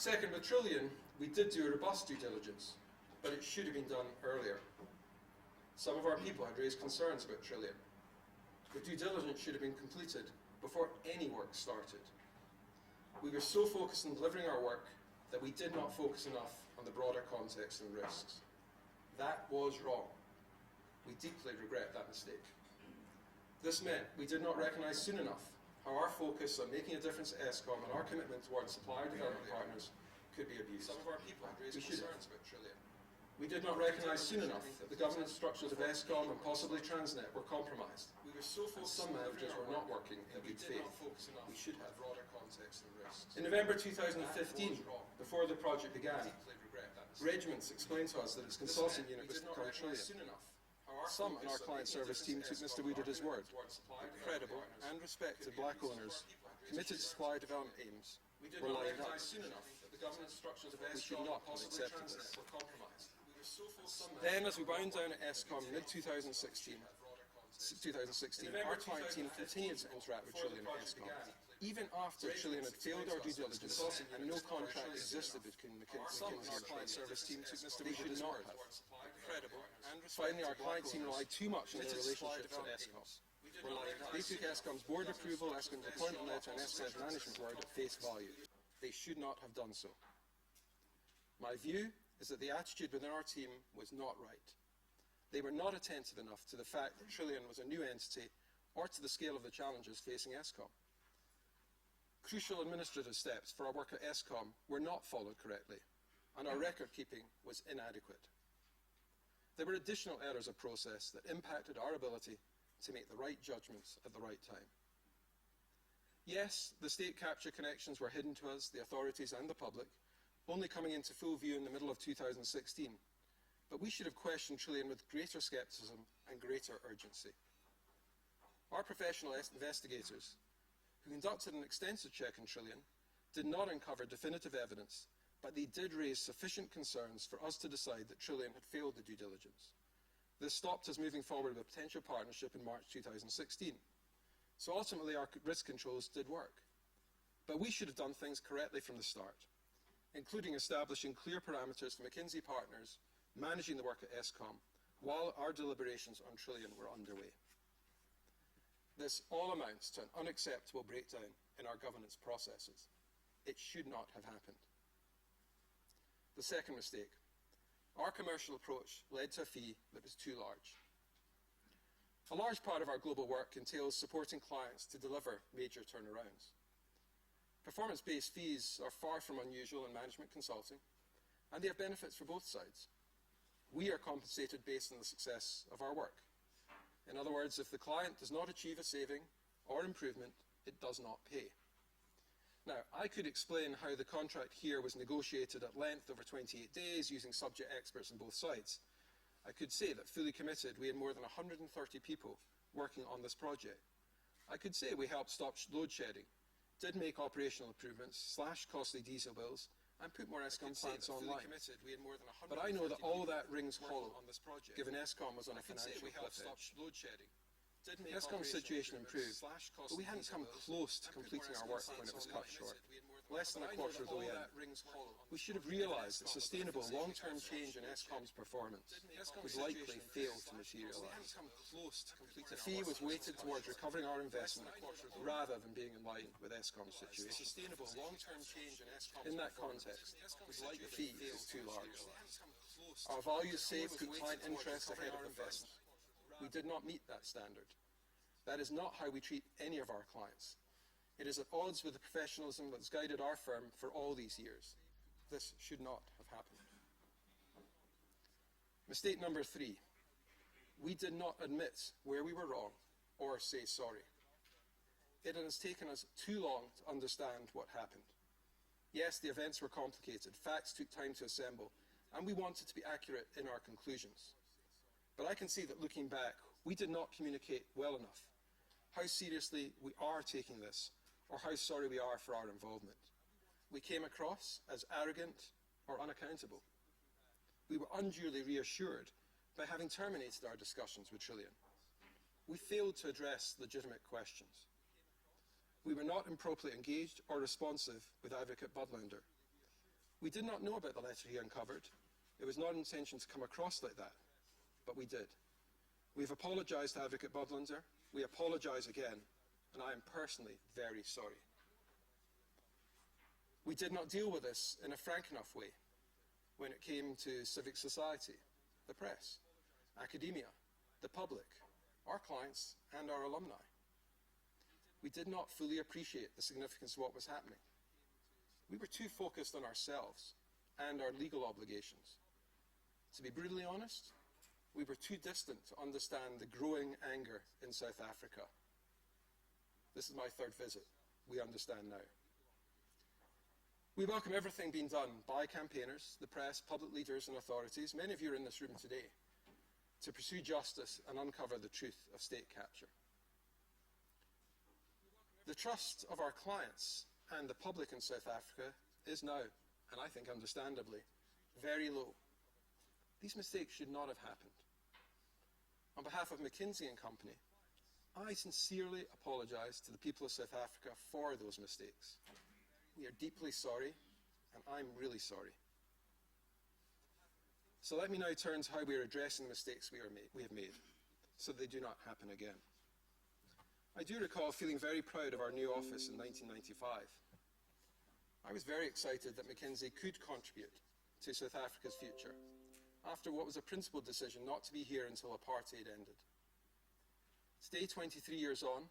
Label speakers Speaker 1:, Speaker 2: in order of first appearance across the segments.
Speaker 1: Second, with Trillian, we did do a robust due diligence, but it should have been done earlier. Some of our people had raised concerns about Trillian. The due diligence should have been completed before any work started. We were so focused on delivering our work that we did not focus enough on the broader context and risks. That was wrong. We deeply regret that mistake. This meant we did not recognise soon enough how our focus on making a difference at Eskom and our commitment towards supplier development partners could be abused. Some of our people had raised concerns about Trillian. We did not recognise soon enough that the governance structures of Eskom and possibly Transnet were compromised. We were so focused some managers were not working in good faith. We should have broader context and risks. In November 2015, before the project began, Regiments explained to us that its consulting unit was called Trillian. Some in our client service team took Mr. Wood at his word. Credible and respected black owners committed to supply development aims were lined up. We should not have accepted this. Then, as we wound down at Eskom in mid-2016, our client team continued to interact with Trillian at Eskom. Even after Trillian had failed our due diligence and no contract existed between McKinsey and our client service team, they should not have. Finally, our client team relied too much on their relationships at Eskom. They took Eskom's board approval, Eskom's appointment letter and Eskom's management word at face value. They should not have done so. My view is that the attitude within our team was not right. They were not attentive enough to the fact that Trillian was a new entity or to the scale of the challenges facing Eskom. Crucial administrative steps for our work at Eskom were not followed correctly, and our record keeping was inadequate. There were additional errors of process that impacted our ability to make the right judgments at the right time. Yes, the state capture connections were hidden to us, the authorities and the public, only coming into full view in the middle of 2016. But we should have questioned Trillian with greater scepticism and greater urgency. Our professional investigators, who conducted an extensive check on Trillian, did not uncover definitive evidence, but they did raise sufficient concerns for us to decide that Trillian had failed the due diligence. This stopped us moving forward with a potential partnership in March 2016. So ultimately our risk controls did work. But we should have done things correctly from the start, including establishing clear parameters for McKinsey partners, managing the work at Eskom, while our deliberations on Trillian were underway. This all amounts to an unacceptable breakdown in our governance processes. It should not have happened. The second mistake, our commercial approach led to a fee that was too large. A large part of our global work entails supporting clients to deliver major turnarounds. Performance-based fees are far from unusual in management consulting, and they have benefits for both sides. We are compensated based on the success of our work. In other words, if the client does not achieve a saving or improvement, it does not pay. Now, I could explain how the contract here was negotiated at length over 28 days using subject experts on both sides. I could say that fully committed, we had more than 130 people working on this project. I could say we helped stop load shedding, did make operational improvements, slashed costly diesel bills, and put more Eskom plants online. But I know that all that rings hollow, given Eskom was on a financial cliff edge. Eskom's situation improved, but we hadn't come close to completing our work when it was cut short. Less than a quarter of the way in. We should have realised that sustainable long-term change in Eskom's performance would likely fail to materialise. The fee was weighted towards recovering our investment rather than being in line with Eskom's situation. In that context, the fee is too large. Our values say put client interest ahead of investment. We did not meet that standard. That is not how we treat any of our clients. It is at odds with the professionalism that's guided our firm for all these years. This should not have happened. Mistake number 3. We did not admit where we were wrong or say sorry. It has taken us too long to understand what happened. Yes, the events were complicated, facts took time to assemble, and we wanted to be accurate in our conclusions. But I can see that looking back, we did not communicate well enough how seriously we are taking this, or how sorry we are for our involvement. We came across as arrogant or unaccountable. We were unduly reassured by having terminated our discussions with Trillian. We failed to address legitimate questions. We were not improperly engaged or responsive with Advocate Budlander. We did not know about the letter he uncovered. It was not intention to come across like that, but we did. We've apologised to Advocate Budlander. We apologise again, and I am personally very sorry. We did not deal with this in a frank enough way when it came to civic society, the press, academia, the public, our clients, and our alumni. We did not fully appreciate the significance of what was happening. We were too focused on ourselves and our legal obligations. To be brutally honest, we were too distant to understand the growing anger in South Africa. This is my third visit. We understand now. We welcome everything being done by campaigners, the press, public leaders and authorities, many of you are in this room today, to pursue justice and uncover the truth of state capture. The trust of our clients and the public in South Africa is now, and I think understandably, very low. These mistakes should not have happened. On behalf of McKinsey Company, I sincerely apologise to the people of South Africa for those mistakes. We are deeply sorry, and I'm really sorry. So let me now turn to how we are addressing the mistakes we have made, so they do not happen again. I do recall feeling very proud of our new office in 1995. I was very excited that McKinsey could contribute to South Africa's future, after what was a principled decision not to be here until apartheid ended. Today, 23 years on,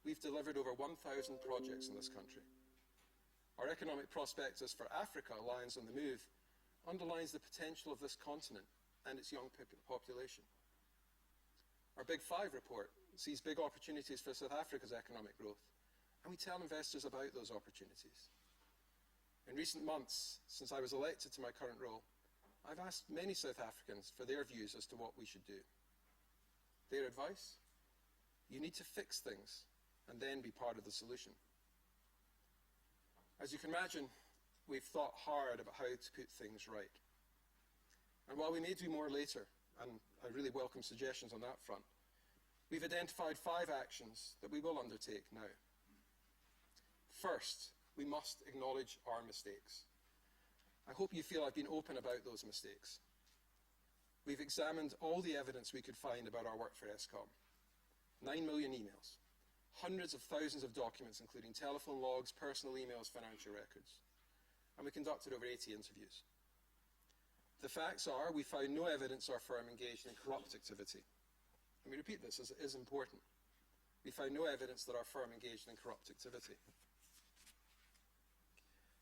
Speaker 1: we've delivered over 1,000 projects in this country. Our economic prospectus for Africa, Lions on the Move, underlines the potential of this continent and its young population. Our Big Five report sees big opportunities for South Africa's economic growth, and we tell investors about those opportunities. In recent months, since I was elected to my current role, I've asked many South Africans for their views as to what we should do. Their advice? You need to fix things and then be part of the solution. As you can imagine, we've thought hard about how to put things right. And while we may do more later, and I really welcome suggestions on that front, we've identified 5 actions that we will undertake now. First, we must acknowledge our mistakes. I hope you feel I've been open about those mistakes. We've examined all the evidence we could find about our work for Eskom. 9 million emails, hundreds of thousands of documents, including telephone logs, personal emails, financial records. And we conducted over 80 interviews. The facts are, we found no evidence our firm engaged in corrupt activity. Let me repeat this, as it is important. We found no evidence that our firm engaged in corrupt activity.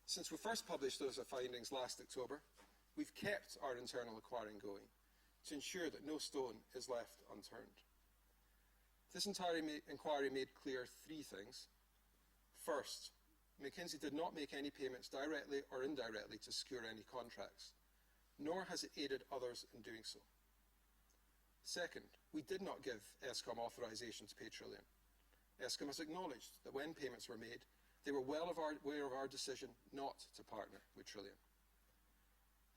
Speaker 1: Since we first published those findings last October, we've kept our internal inquiry going to ensure that no stone is left unturned. This entire inquiry made clear 3 things. First, McKinsey did not make any payments directly or indirectly to secure any contracts, nor has it aided others in doing so. Second, we did not give Eskom authorization to pay Trillian. Eskom has acknowledged that when payments were made, they were well aware of our decision not to partner with Trillian.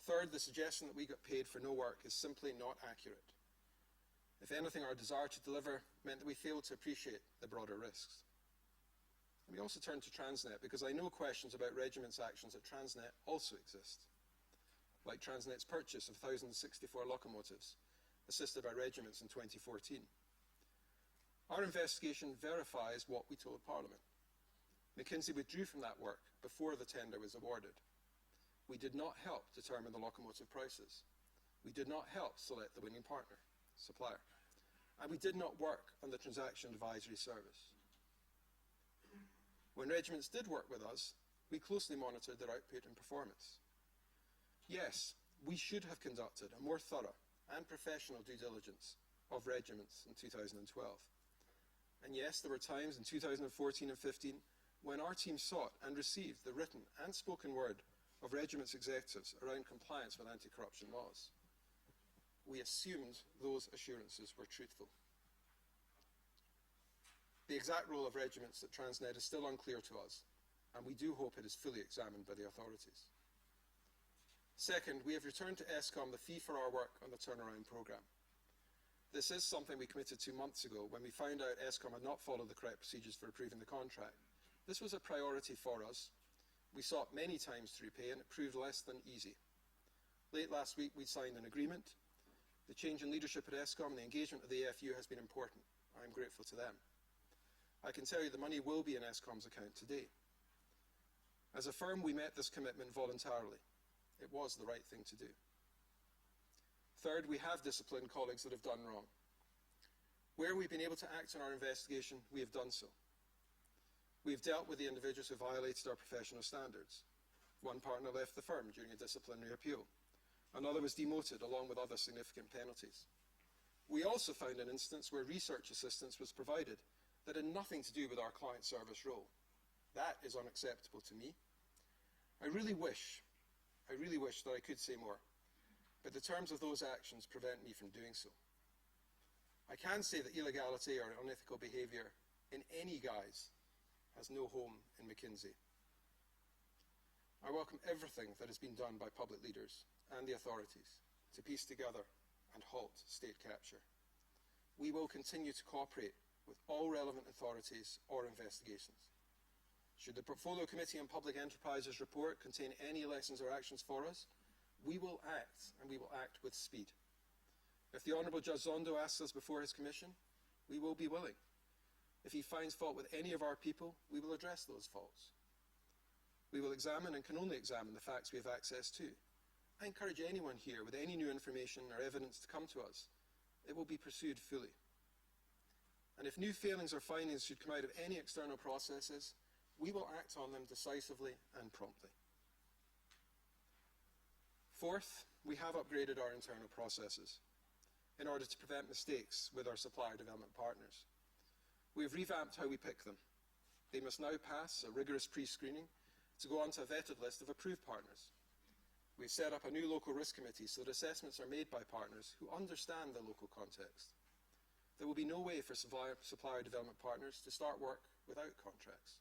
Speaker 1: Third, the suggestion that we got paid for no work is simply not accurate. If anything, our desire to deliver meant that we failed to appreciate the broader risks. Let me also turn to Transnet, because I know questions about Regiment's actions at Transnet also exist, like Transnet's purchase of 1,064 locomotives, assisted by Regiments in 2014. Our investigation verifies what we told Parliament. McKinsey withdrew from that work before the tender was awarded. We did not help determine the locomotive prices. We did not help select the winning supplier. And we did not work on the transaction advisory service. When Regiments did work with us, we closely monitored their output and performance. Yes, we should have conducted a more thorough and professional due diligence of Regiments in 2012. And yes, there were times in 2014 and 15 when our team sought and received the written and spoken word of Regiment's executives around compliance with anti-corruption laws. We assumed those assurances were truthful. The exact role of Regiments at Transnet is still unclear to us, and we do hope it is fully examined by the authorities. Second, we have returned to Eskom the fee for our work on the turnaround programme. This is something we committed to months ago when we found out Eskom had not followed the correct procedures for approving the contract. This was a priority for us, We sought many times to repay, and it proved less than easy. Late last week, we signed an agreement. The change in leadership at Eskom and the engagement of the AFU has been important. I am grateful to them. I can tell you the money will be in Eskom's account today. As a firm, we met this commitment voluntarily. It was the right thing to do. Third, we have disciplined colleagues that have done wrong. Where we've been able to act on our investigation, we have done so. We've dealt with the individuals who violated our professional standards. One partner left the firm during a disciplinary appeal. Another was demoted along with other significant penalties. We also found an instance where research assistance was provided that had nothing to do with our client service role. That is unacceptable to me. I really wish that I could say more, but the terms of those actions prevent me from doing so. I can say that illegality or unethical behaviour in any guise has no home in McKinsey. I welcome everything that has been done by public leaders and the authorities to piece together and halt state capture. We will continue to cooperate with all relevant authorities or investigations. Should the Portfolio Committee on Public Enterprises report contain any lessons or actions for us, we will act, and we will act with speed. If the Honourable Judge Zondo asks us before his commission, we will be willing. If he finds fault with any of our people, we will address those faults. We will examine and can only examine the facts we have access to. I encourage anyone here with any new information or evidence to come to us. It will be pursued fully. And if new failings or findings should come out of any external processes, we will act on them decisively and promptly. Fourth, we have upgraded our internal processes in order to prevent mistakes with our supplier development partners. We have revamped how we pick them. They must now pass a rigorous pre-screening to go onto a vetted list of approved partners. We've set up a new local risk committee so that assessments are made by partners who understand the local context. There will be no way for supplier development partners to start work without contracts.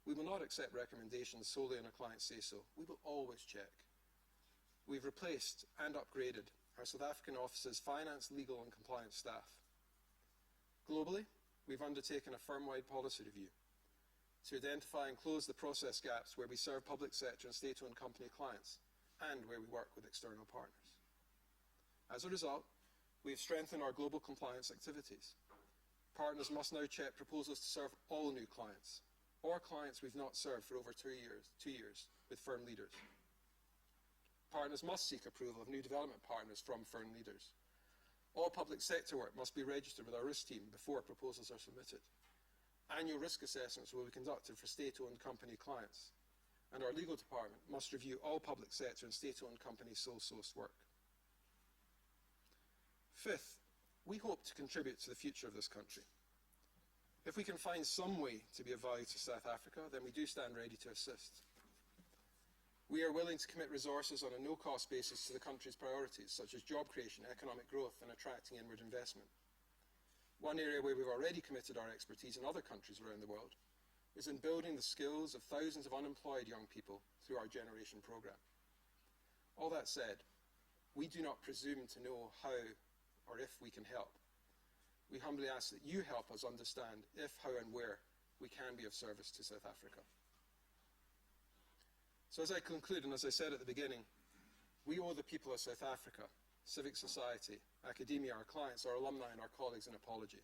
Speaker 1: We will not accept recommendations solely on a client's say-so. We will always check. We've replaced and upgraded our South African office's finance, legal and compliance staff. Globally, we've undertaken a firm-wide policy review to identify and close the process gaps where we serve public sector and state-owned company clients and where we work with external partners. As a result, we have strengthened our global compliance activities. Partners must now check proposals to serve all new clients or clients we've not served for over 2 years with firm leaders. Partners must seek approval of new development partners from firm leaders. All public sector work must be registered with our risk team before proposals are submitted. Annual risk assessments will be conducted for state-owned company clients, and our legal department must review all public sector and state-owned company sole-sourced work. Fifth, we hope to contribute to the future of this country. If we can find some way to be of value to South Africa, then we do stand ready to assist. We are willing to commit resources on a no-cost basis to the country's priorities, such as job creation, economic growth, and attracting inward investment. One area where we've already committed our expertise in other countries around the world is in building the skills of thousands of unemployed young people through our Generation programme. All that said, we do not presume to know how or if we can help. We humbly ask that you help us understand if, how, and where we can be of service to South Africa. So as I conclude, and as I said at the beginning, we owe the people of South Africa, civic society, academia, our clients, our alumni, and our colleagues an apology.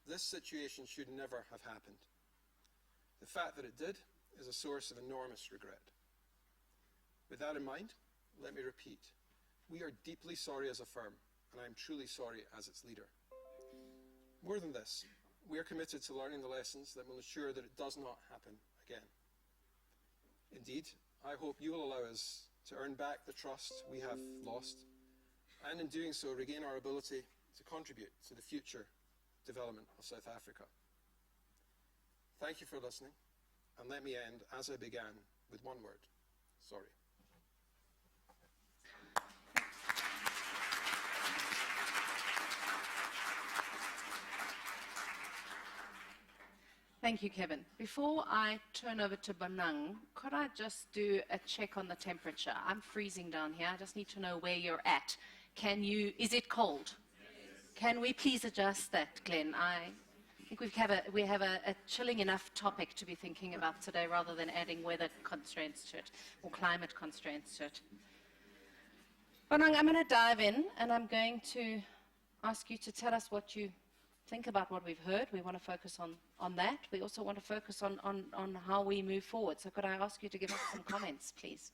Speaker 1: This situation should never have happened. The fact that it did is a source of enormous regret. With that in mind, let me repeat, we are deeply sorry as a firm, and I am truly sorry as its leader. More than this, we are committed to learning the lessons that will ensure that it does not happen again. Indeed, I hope you will allow us to earn back the trust we have lost, and in doing so, regain our ability to contribute to the future development of South Africa. Thank you for listening, and let me end, as I began, with one word: sorry.
Speaker 2: Thank you, Kevin. Before I turn over to Bonang, could I just do a check on the temperature? I'm freezing down here. I just need to know where you're at. Is it cold? Yes. Can we please adjust that, Kleyn? think we have a chilling enough topic to be thinking about today rather than adding weather constraints to it or climate constraints to it. Bonang, I'm going to dive in and I'm going to ask you to tell us what you think about what we've heard. We want to focus on that. We also want to focus on how we move forward. So could I ask you to give us some comments, please?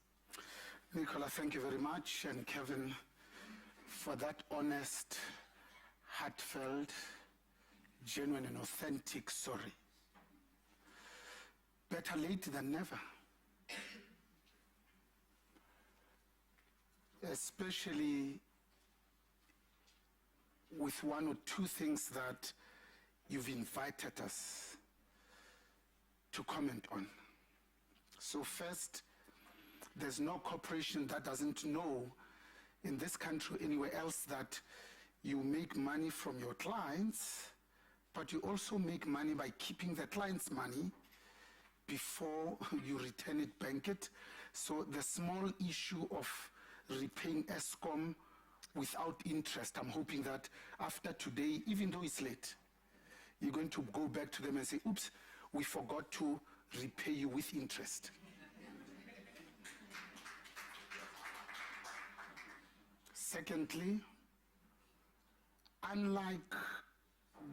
Speaker 3: Nicola, thank you very much, and Kevin, for that honest, heartfelt, genuine and authentic sorry. Better late than never. Especially with one or two things that you've invited us to comment on. So first, there's no corporation that doesn't know in this country or anywhere else that you make money from your clients, but you also make money by keeping the client's money before you return it, bank it. So the small issue of repaying Eskom without interest, I'm hoping that after today, even though it's late, you're going to go back to them and say, oops, we forgot to repay you with interest. Secondly, unlike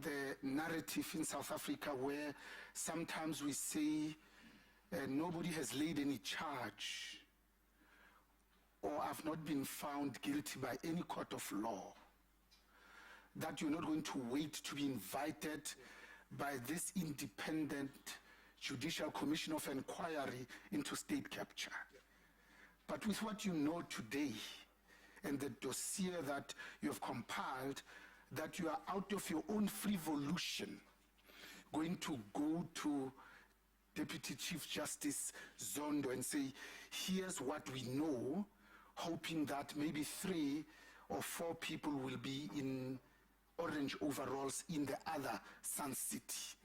Speaker 3: the narrative in South Africa where sometimes we say nobody has laid any charge or have not been found guilty by any court of law, that you're not going to wait to be invited by this independent judicial commission of inquiry into state capture. But with what you know today and the dossier that you have compiled, that you are out of your own free volition going to go to Deputy Chief Justice Zondo and say, here's what we know, hoping that maybe 3 or 4 people will be in orange overalls in the other Sun City.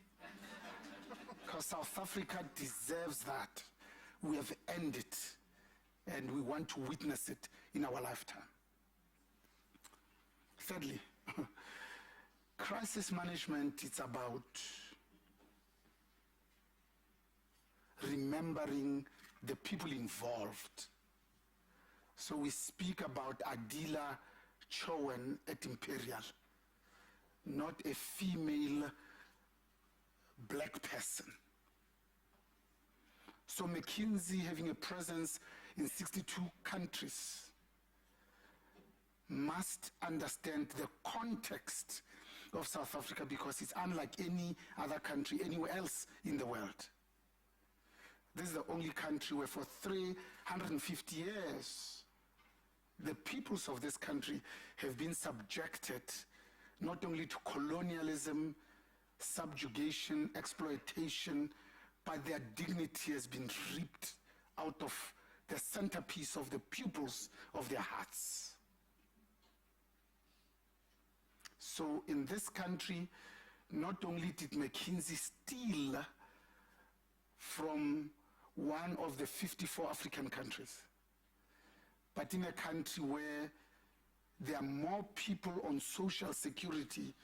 Speaker 3: Because South Africa deserves that. We have earned it, and we want to witness it in our lifetime. Thirdly, crisis management is about remembering the people involved. So we speak about Adila Chowan at Imperial, not a female black person. So McKinsey, having a presence in 62 countries, must understand the context of South Africa because it's unlike any other country anywhere else in the world. This is the only country where for 350 years, the peoples of this country have been subjected not only to colonialism, subjugation, exploitation, but their dignity has been ripped out of the centerpiece of the pupils of their hearts. So in this country, not only did McKinsey steal from one of the 54 African countries, but in a country where there are more people on social security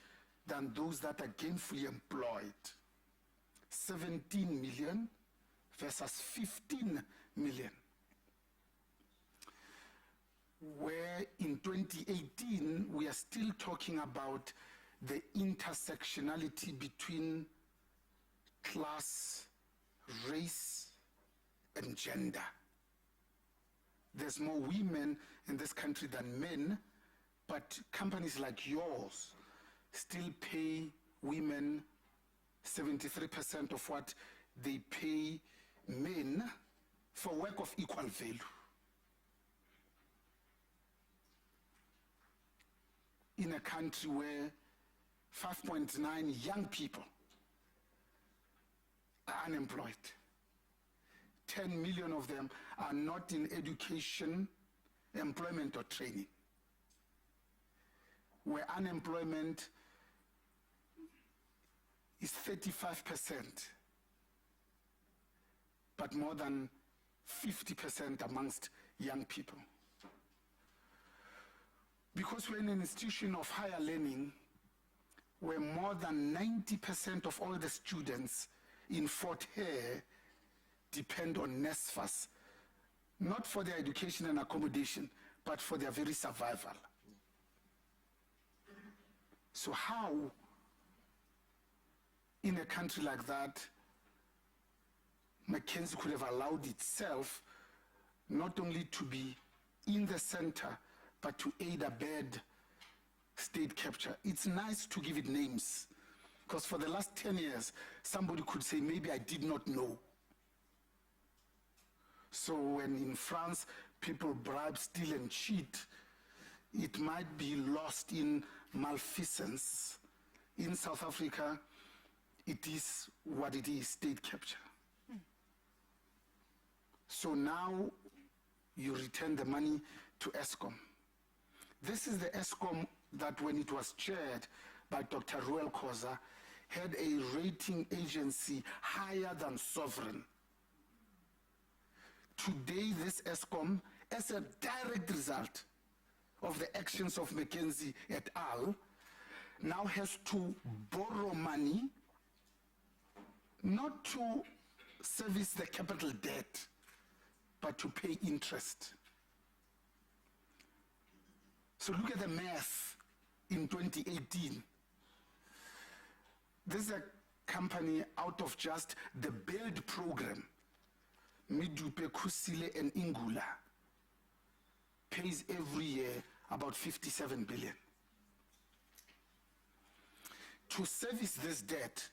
Speaker 3: than those that are gainfully employed. 17 million versus 15 million. Where in 2018, we are still talking about the intersectionality between class, race, and gender. There's more women in this country than men, but companies like yours still pay women 73% of what they pay men for work of equal value. In a country where 5.9 young people are unemployed. 10 million of them are not in education, employment, or training. Where unemployment is 35%, but more than 50% amongst young people. Because we're in an institution of higher learning, where more than 90% of all the students in Fort Hare depend on NSFAS, not for their education and accommodation, but for their very survival. So how, in a country like that, McKinsey could have allowed itself not only to be in the center, but to aid abet state capture? It's nice to give it names, because for the last 10 years, somebody could say, maybe I did not know. So when in France, people bribe, steal, and cheat, it might be lost in malfeasance. In South Africa, it is what it is, state capture. So now you return the money to Eskom. This is the Eskom that, when it was chaired by Dr. Ruel Khoza, had a rating agency higher than sovereign. Today, this Eskom, as a direct result of the actions of McKinsey et al., now has to borrow money, not to service the capital debt, but to pay interest. So look at the math in 2018. This is a company out of just the BUILD program, Midupe, Kusile, and Ingula, pays every year about 57 billion. To service this debt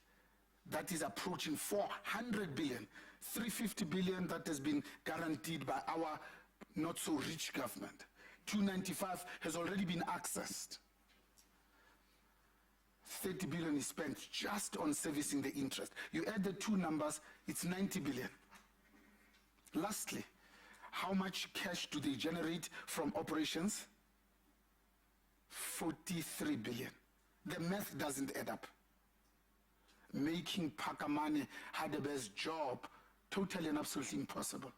Speaker 3: that is approaching 400 billion, 350 billion that has been guaranteed by our not so rich government, 295 has already been accessed. 30 billion is spent just on servicing the interest. You add the two numbers, it's 90 billion. Lastly, how much cash do they generate from operations? 43 billion. The math doesn't add up. Making Phakamane Hadebe's job totally and absolutely impossible.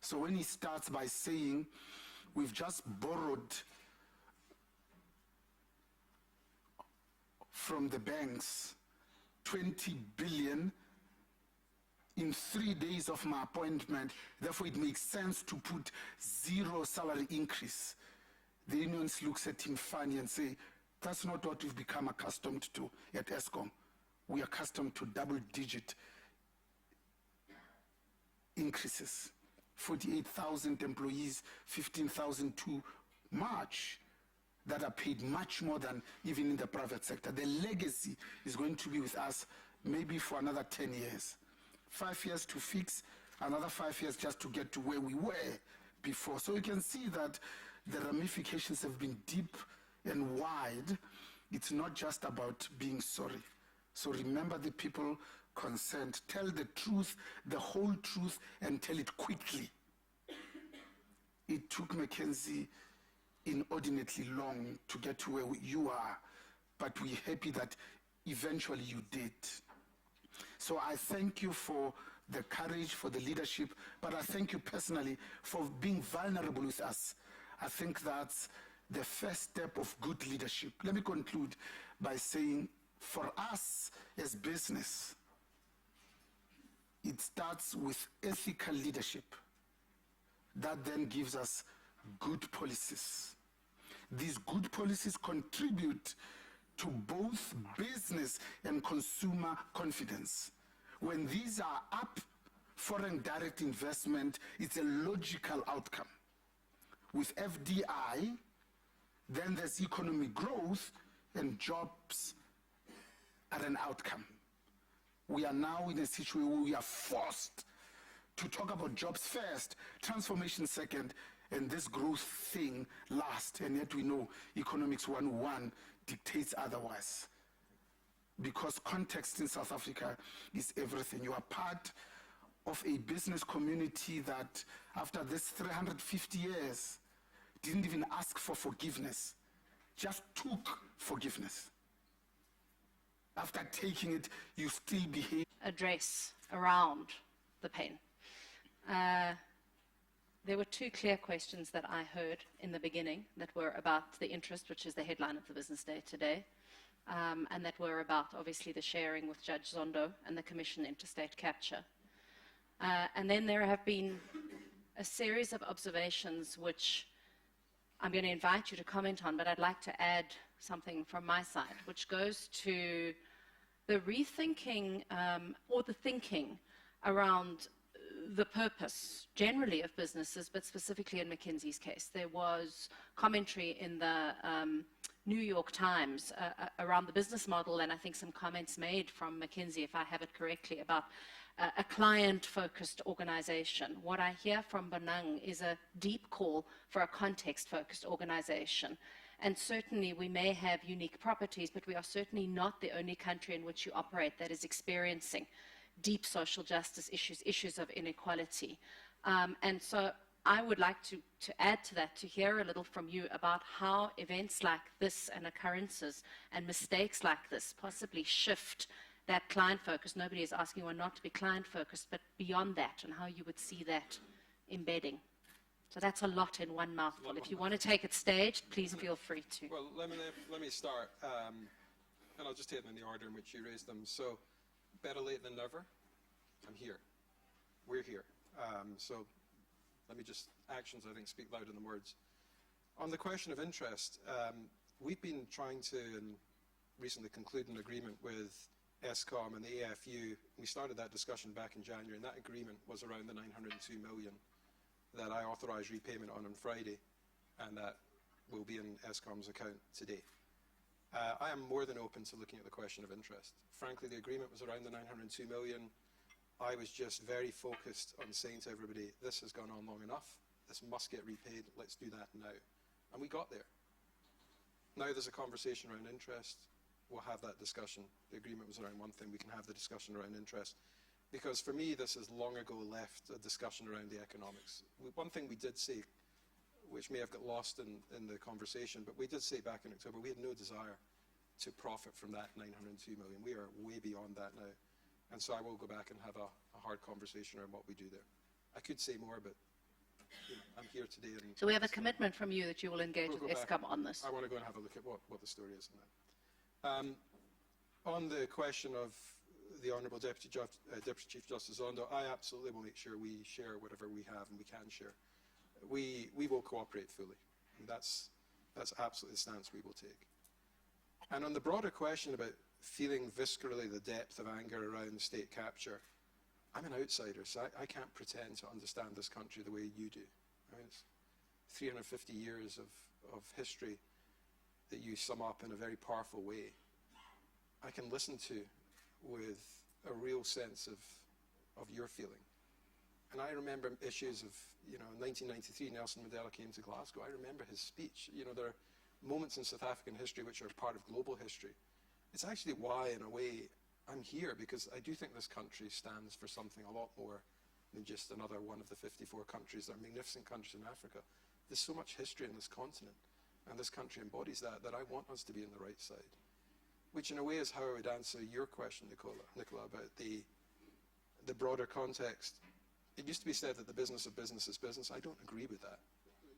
Speaker 3: So when he starts by saying, we've just borrowed from the banks 20 billion in 3 days of my appointment, therefore it makes sense to put 0 salary increase, the unions looks at him funny and say, that's not what we've become accustomed to at Eskom. We are accustomed to double-digit increases. 48,000 employees, 15,000 to March, that are paid much more than even in the private sector. The legacy is going to be with us maybe for another 10 years. 5 years to fix, another 5 years just to get to where we were before. So you can see that the ramifications have been deep and wide. It's not just about being sorry. So remember the people concerned. Tell the truth, the whole truth, and tell it quickly. It took McKinsey inordinately long to get to where you are, but we're happy that eventually you did. So I thank you for the courage, for the leadership, but I thank you personally for being vulnerable with us. I think that's the first step of good leadership. Let me conclude by saying, for us as business, it starts with ethical leadership. That then gives us good policies. These good policies contribute to both business and consumer confidence. When these are up, foreign direct investment, it's a logical outcome. With FDI, then there's economic growth and jobs are an outcome. We are now in a situation where we are forced to talk about jobs first, transformation second, and this growth thing last. And yet we know Economics 101 dictates otherwise. Because context in South Africa is everything. You are part of a business community that, after this 350 years, didn't even ask for forgiveness, just took forgiveness. After taking it, you still behave.
Speaker 2: Address around the pain. There were two clear questions that I heard in the beginning that were about the interest, which is the headline of the business day today, and that were about, obviously, the sharing with Judge Zondo and the Commission Interstate Capture. And then there have been a series of observations which I'm going to invite you to comment on, but I'd like to add something from my side, which goes to the rethinking or the thinking around the purpose generally of businesses, but specifically in McKinsey's case. There was commentary in the New York Times around the business model, and I think some comments made from McKinsey, if I have it correctly, about a client-focused organization. What I hear from Bonang is a deep call for a context-focused organization. And certainly we may have unique properties, but we are certainly not the only country in which you operate that is experiencing deep social justice issues, issues of inequality. And so I would like to add to that, to hear a little from you about how events like this and occurrences and mistakes like this possibly shift that client focus. Nobody is asking you not to be client focused, but beyond that, and how you would see that embedding. So that's a lot in one mouthful. If you want to take it staged, please feel free to.
Speaker 1: Well, let me start, and I'll just take them in the order in which you raised them. So, better late than never. I'm here. We're here. So, let me just, actions I think speak louder than words. On the question of interest, we've been trying to recently conclude an agreement with Eskom and the AFU. We started that discussion back in January, and that agreement was around the 902 million that I authorised repayment on Friday, and that will be in Eskom's account today. I am more than open to looking at the question of interest. Frankly, the agreement was around the 902 million. I was just very focused on saying to everybody, this has gone on long enough, this must get repaid, let's do that now. And we got there. Now there's a conversation around interest. We'll have that discussion. The agreement was around one thing, we can have the discussion around interest. Because for me, this has long ago left a discussion around the economics. One thing we did say, which may have got lost in the conversation, but we did say back in October, we had no desire to profit from that 902 million. We are way beyond that now. And so I will go back and have a hard conversation around what we do there. I could say more, but I'm here today. And
Speaker 2: so we have a commitment from you that you will engage with Eskom on this.
Speaker 1: I want to go and have a look at what the story is in that. On the question of the Honourable Deputy Chief Justice Zondo, I absolutely will make sure we share whatever we have and we can share. We will cooperate fully. That's absolutely the stance we will take. And on the broader question about feeling viscerally the depth of anger around state capture, I'm an outsider, so I can't pretend to understand this country the way you do. I mean, it's 350 years of history that you sum up in a very powerful way. I can listen to with a real sense of your feeling. And I remember issues of, in 1993, Nelson Mandela came to Glasgow. I remember his speech. There are moments in South African history which are part of global history. It's actually why, in a way, I'm here, because I do think this country stands for something a lot more than just another one of the 54 countries that are magnificent countries in Africa. There's so much history in this continent, and this country embodies that I want us to be on the right side. Which in a way is how I would answer your question, Nicola, about the broader context. It used to be said that the business of business is business. I don't agree with that.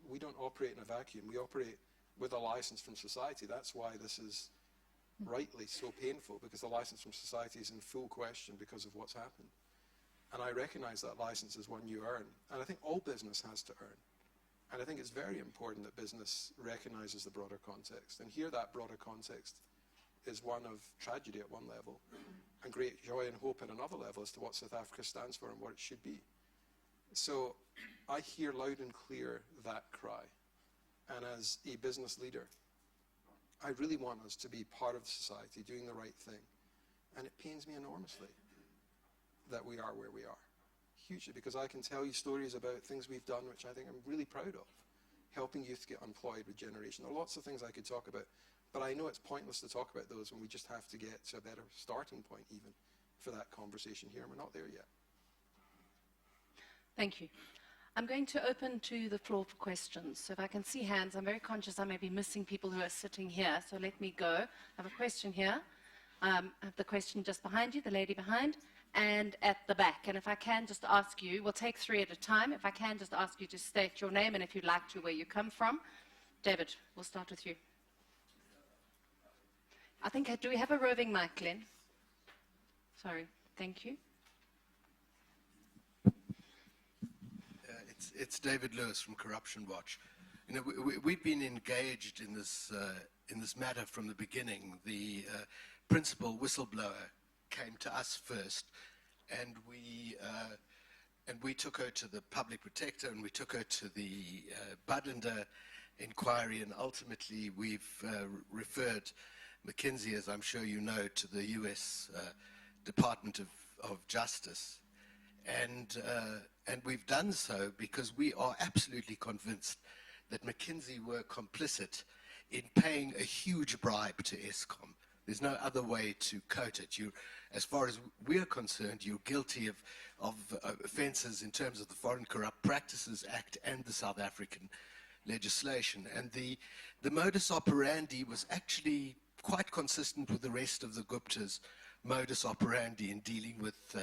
Speaker 1: We don't operate in a vacuum. We operate with a license from society. That's why this is rightly so painful, because the license from society is in full question because of what's happened. And I recognize that license is one you earn. And I think all business has to earn. And I think it's very important that business recognizes the broader context. And here that broader context is one of tragedy at one level and great joy and hope at another level as to what South Africa stands for and what it should be. So I hear loud and clear that cry. And as a business leader, I really want us to be part of society, doing the right thing. And it pains me enormously that we are where we are. Hugely, because I can tell you stories about things we've done which I think I'm really proud of. Helping youth get employed with Generation. There are lots of things I could talk about, but I know it's pointless to talk about those when we just have to get to a better starting point even for that conversation here, and we're not there yet.
Speaker 2: Thank you. I'm going to open to the floor for questions. So if I can see hands, I'm very conscious I may be missing people who are sitting here, so let me go. I have a question here. I have the question just behind you, the lady behind, and at the back. And if I can just ask you, we'll take three at a time. If I can just ask you to state your name and if you'd like to, where you come from. David, we'll start with you. I think, do we have a roving mic, Kleyn? Sorry, thank you.
Speaker 4: It's David Lewis from Corruption Watch. You know, we've been engaged in this matter from the beginning. The principal whistleblower came to us first, and we took her to the public protector, and we took her to the Budlander inquiry, and ultimately we've referred McKinsey, as I'm sure you know, to the US Department of Justice. And we've done so because we are absolutely convinced that McKinsey were complicit in paying a huge bribe to Eskom. There's no other way to quote it. As far as we're concerned, you're guilty of offences in terms of the Foreign Corrupt Practices Act and the South African legislation. And the modus operandi was actually quite consistent with the rest of the Gupta's modus operandi in dealing with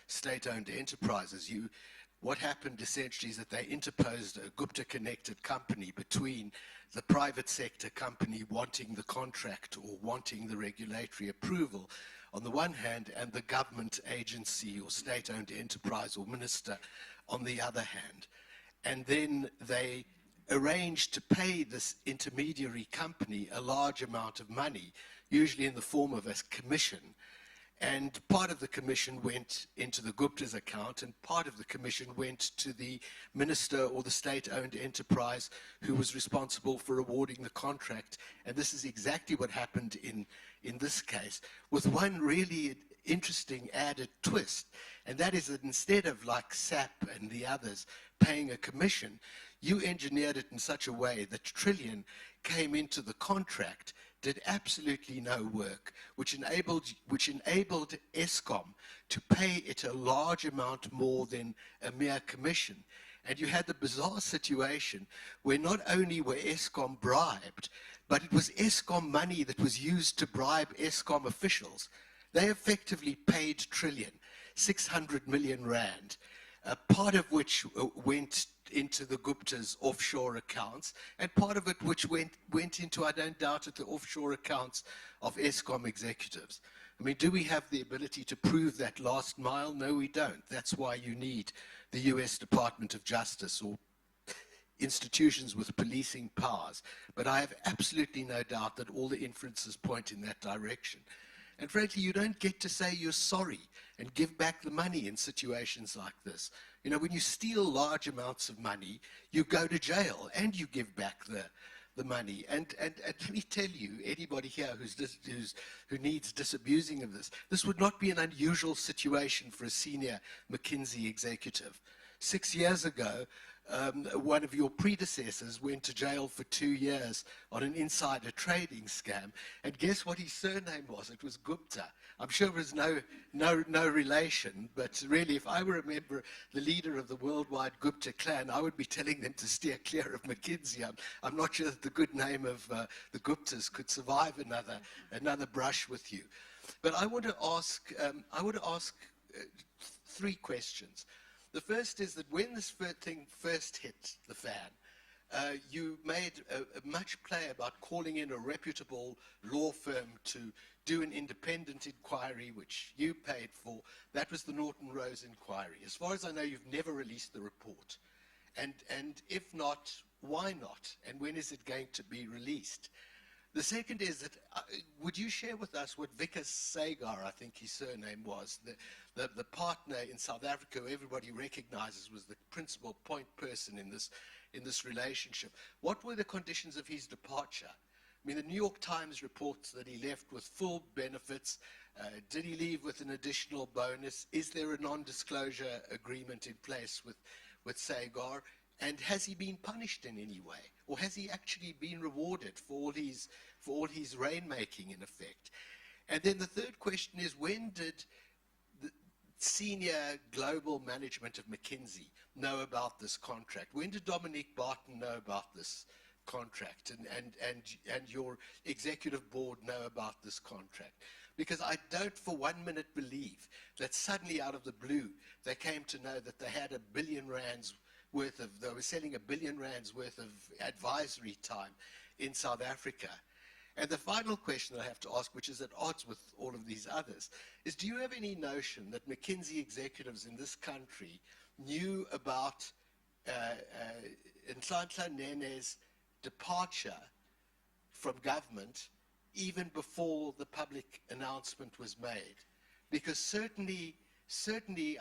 Speaker 4: state-owned enterprises. What happened essentially is that they interposed a Gupta-connected company between the private sector company wanting the contract or wanting the regulatory approval on the one hand, and the government agency or state-owned enterprise or minister on the other hand. And then they arranged to pay this intermediary company a large amount of money, usually in the form of a commission. And part of the commission went into the Gupta's account, and part of the commission went to the minister or the state-owned enterprise who was responsible for awarding the contract. And this is exactly what happened in this case, with one really interesting added twist. And that is that instead of like SAP and the others paying a commission, you engineered it in such a way that Trillian came into the contract, did absolutely no work, which enabled Eskom to pay it a large amount more than a mere commission. And you had the bizarre situation where not only were Eskom bribed, but it was Eskom money that was used to bribe Eskom officials. They effectively paid Trillian 600 million rand, part of which went into the Gupta's offshore accounts, and part of it which went into, I don't doubt it, the offshore accounts of Eskom executives. I mean, do we have the ability to prove that last mile? No, we don't. That's why you need the US Department of Justice or institutions with policing powers. But I have absolutely no doubt that all the inferences point in that direction. And frankly, you don't get to say you're sorry and give back the money in situations like this. You know, when you steal large amounts of money, you go to jail and you give back the money. And let me tell you, anybody here who needs disabusing of this would not be an unusual situation for a senior McKinsey executive. 6 years ago, one of your predecessors went to jail for 2 years on an insider trading scam. And guess what his surname was? It was Gupta. I'm sure it was no relation, but really, if I were a member, the leader of the worldwide Gupta clan, I would be telling them to steer clear of McKinsey. I'm not sure that the good name of the Guptas could survive another brush with you. But I want to ask three questions. The first is that when this thing first hit the fan, you made much play about calling in a reputable law firm to do an independent inquiry, which you paid for. That was the Norton Rose inquiry. As far as I know, you've never released the report. And if not, why not? And when is it going to be released? The second is that, would you share with us what Vikas Sagar, I think his surname was, the partner in South Africa who everybody recognizes was the principal point person in this relationship. What were the conditions of his departure? I mean, the New York Times reports that he left with full benefits. Did he leave with an additional bonus? Is there a non-disclosure agreement in place with Sagar? And has he been punished in any way? Or has he actually been rewarded for all his rainmaking, in effect? And then the third question is, when did the senior global management of McKinsey know about this contract? When did Dominique Barton know about this contract? And your executive board know about this contract? Because I don't for 1 minute believe that suddenly out of the blue, they came to know that they had R1 billion they were selling R1 billion worth of advisory time in South Africa. And the final question I have to ask, which is at odds with all of these others, is do you have any notion that McKinsey executives in this country knew about Nhlanhla Nene's departure from government even before the public announcement was made? Because certainly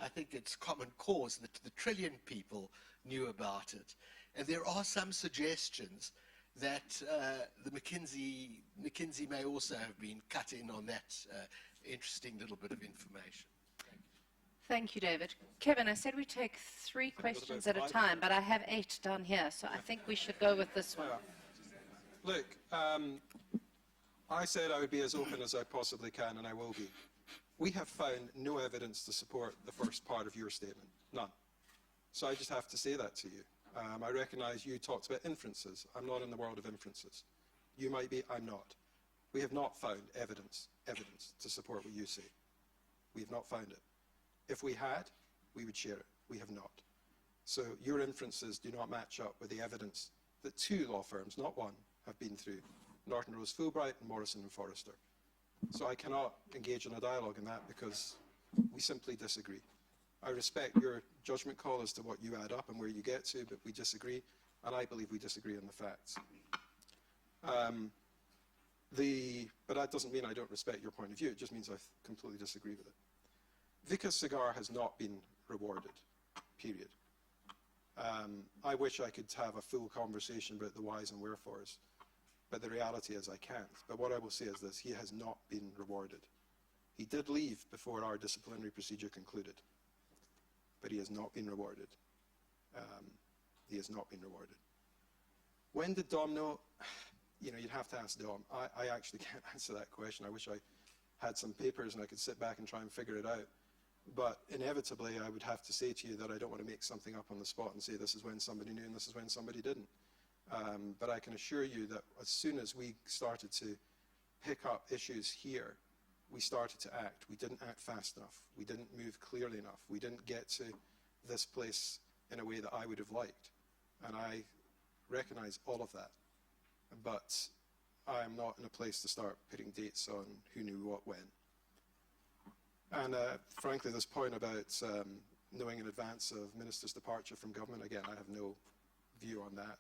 Speaker 4: I think it's common cause that the Trillian people knew about it. And there are some suggestions that the McKinsey may also have been cut in on that interesting little bit of information.
Speaker 2: Thank you, David. Kevin, I said we take 3 questions at a time, but I have 8 down here, so I think we should go with this one.
Speaker 1: Look, I said I would be as open as I possibly can, and I will be. We have found no evidence to support the first part of your statement. None. So I just have to say that to you. I recognise you talked about inferences. I'm not in the world of inferences. You might be, I'm not. We have not found evidence to support what you say. We have not found it. If we had, we would share it. We have not. So your inferences do not match up with the evidence that 2 law firms, not one, have been through, Norton Rose Fulbright and Morrison and Forrester. So I cannot engage in a dialogue in that because we simply disagree. I respect your judgment call as to what you add up and where you get to, but we disagree, and I believe we disagree on the facts. But that doesn't mean I don't respect your point of view. It just means I completely disagree with it. Vika's cigar has not been rewarded, period. I wish I could have a full conversation about the whys and wherefores, but the reality is I can't. But what I will say is this: he has not been rewarded. He did leave before our disciplinary procedure concluded, but he has not been rewarded. He has not been rewarded. When did Dom know? You know, you'd have to ask Dom. I actually can't answer that question. I wish I had some papers and I could sit back and try and figure it out. But inevitably, I would have to say to you that I don't want to make something up on the spot and say this is when somebody knew and this is when somebody didn't. But I can assure you that as soon as we started to pick up issues here, we started to act. We didn't act fast enough. We didn't move clearly enough. We didn't get to this place in a way that I would have liked. And I recognize all of that. But I am not in a place to start putting dates on who knew what when. And frankly, this point about knowing in advance of Minister's departure from government, again, I have no view on that.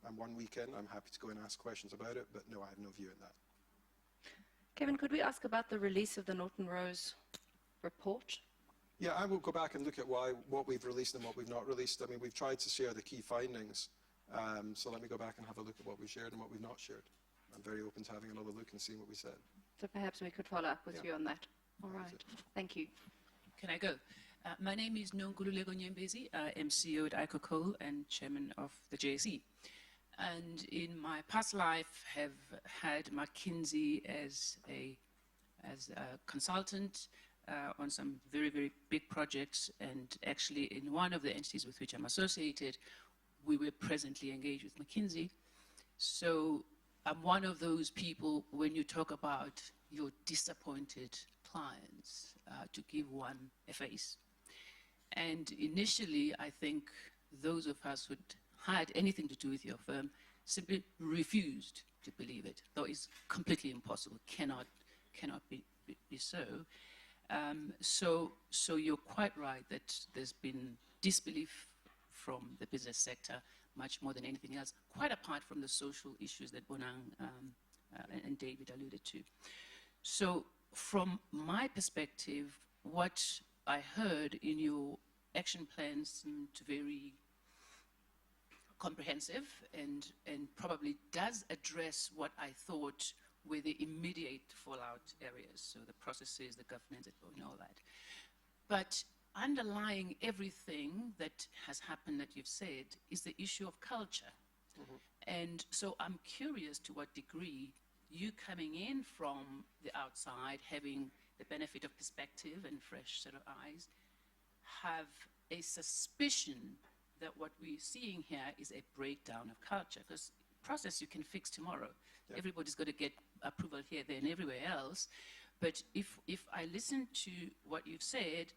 Speaker 1: I'm 1 week in. I'm happy to go and ask questions about it, but no, I have no view in that.
Speaker 2: Kevin, could we ask about the release of the Norton Rose report?
Speaker 1: Yeah, I will go back and look at what we've released and what we've not released. I mean, we've tried to share the key findings. So let me go back and have a look at what we've shared and what we've not shared. I'm very open to having another look and seeing what we said.
Speaker 2: So perhaps we could follow up with you on that. All right. Thank you.
Speaker 5: Can I go? My name is Nonkululeko Nyembezi. I am CEO at ICOCO and chairman of the JSE. And in my past life, have had McKinsey as a consultant on some very, very big projects. And actually, in one of the entities with which I'm associated, we were presently engaged with McKinsey. So I'm one of those people, when you talk about your disappointed clients, to give one a face. And initially, I think those of us who had anything to do with your firm simply refused to believe it, though it's completely impossible, cannot be so. So you're quite right that there's been disbelief from the business sector, much more than anything else, quite apart from the social issues that Bonang and David alluded to. So from my perspective, what I heard in your action plans seemed very comprehensive and probably does address what I thought were the immediate fallout areas, so the processes, the governance, and all that. But underlying everything that has happened that you've said is the issue of culture. Mm-hmm. And so I'm curious to what degree you coming in from the outside, having the benefit of perspective and fresh set of eyes, have a suspicion that what we're seeing here is a breakdown of culture. Because process you can fix tomorrow. Yep. Everybody's got to get approval here, there, and everywhere else. But if I listen to what you've said,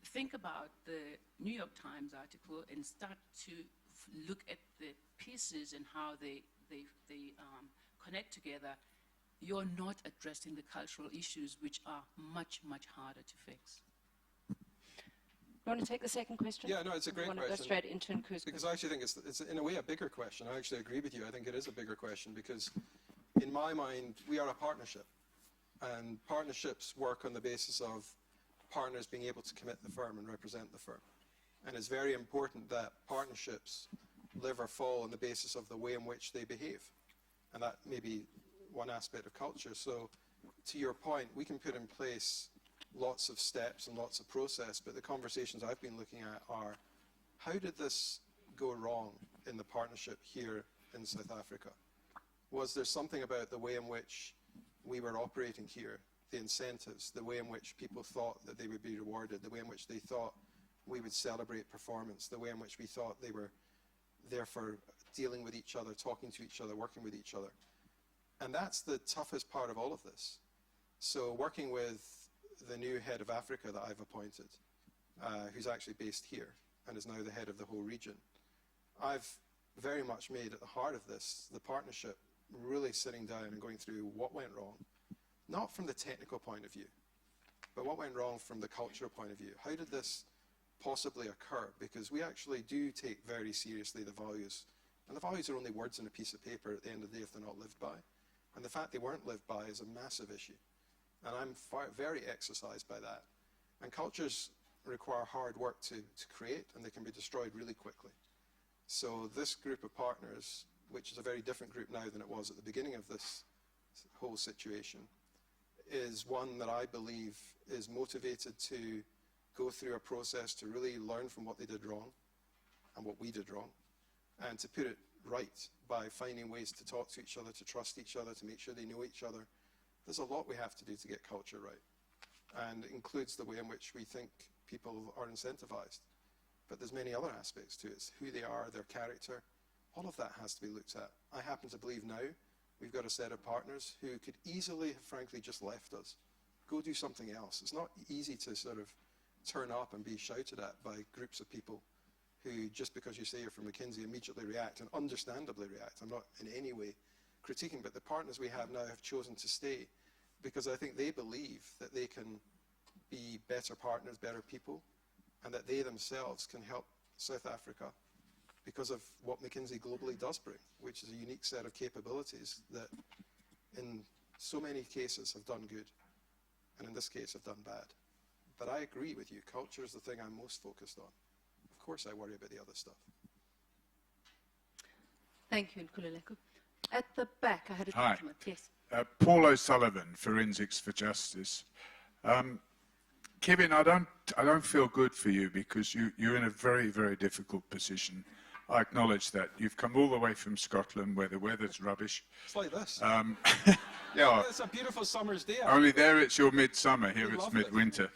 Speaker 5: think about the New York Times article and start to look at the pieces and how they connect together, you're not addressing the cultural issues, which are much, much harder to fix.
Speaker 2: You want to take the second question?
Speaker 1: Yeah, no, it's a great
Speaker 2: You want
Speaker 1: question.
Speaker 2: to go straight into Nku's
Speaker 1: Because I actually think it's in a way a bigger question. I actually agree with you. I think it is a bigger question because in my mind, we are a partnership. And partnerships work on the basis of partners being able to commit the firm and represent the firm. And it's very important that partnerships live or fall on the basis of the way in which they behave. And that may be one aspect of culture. So to your point, we can put in place lots of steps and lots of process, but the conversations I've been looking at are, how did this go wrong in the partnership here in South Africa? Was there something about the way in which we were operating here, the incentives, the way in which people thought that they would be rewarded, the way in which they thought we would celebrate performance, the way in which we thought they were there for dealing with each other, talking to each other, working with each other? And that's the toughest part of all of this. So working with the new head of Africa that I've appointed, who's actually based here and is now the head of the whole region, I've very much made at the heart of this, the partnership, really sitting down and going through what went wrong, not from the technical point of view, but what went wrong from the cultural point of view. How did this possibly occur? Because we actually do take very seriously the values, and the values are only words on a piece of paper at the end of the day if they're not lived by. And the fact they weren't lived by is a massive issue. And I'm very exercised by that. And cultures require hard work to create, and they can be destroyed really quickly. So this group of partners, which is a very different group now than it was at the beginning of this whole situation, is one that I believe is motivated to go through a process to really learn from what they did wrong and what we did wrong, and to put it right by finding ways to talk to each other, to trust each other, to make sure they know each other. There's a lot we have to do to get culture right, and it includes the way in which we think people are incentivized. But there's many other aspects to it. It's who they are, their character. All of that has to be looked at. I happen to believe now we've got a set of partners who could easily have frankly just left us. Go do something else. It's not easy to sort of turn up and be shouted at by groups of people who, just because you say you're from McKinsey, immediately react, and understandably react. I'm not in any way critiquing, but the partners we have now have chosen to stay because I think they believe that they can be better partners, better people, and that they themselves can help South Africa because of what McKinsey globally does bring, which is a unique set of capabilities that in so many cases have done good, and in this case have done bad. But I agree with you, culture is the thing I'm most focused on. Of course I worry about the other stuff.
Speaker 2: Thank you, Nkululeko. At the back, I had a
Speaker 6: Hi.
Speaker 2: document. Yes.
Speaker 6: Paul O'Sullivan, Forensics for Justice. Kevin, I don't feel good for you because you're in a very, very difficult position. I acknowledge that. You've come all the way from Scotland where the weather's rubbish.
Speaker 1: It's like this.
Speaker 6: Yeah,
Speaker 1: It's a beautiful summer's day.
Speaker 6: only there it's your midsummer, here it's
Speaker 1: love it.
Speaker 6: midwinter.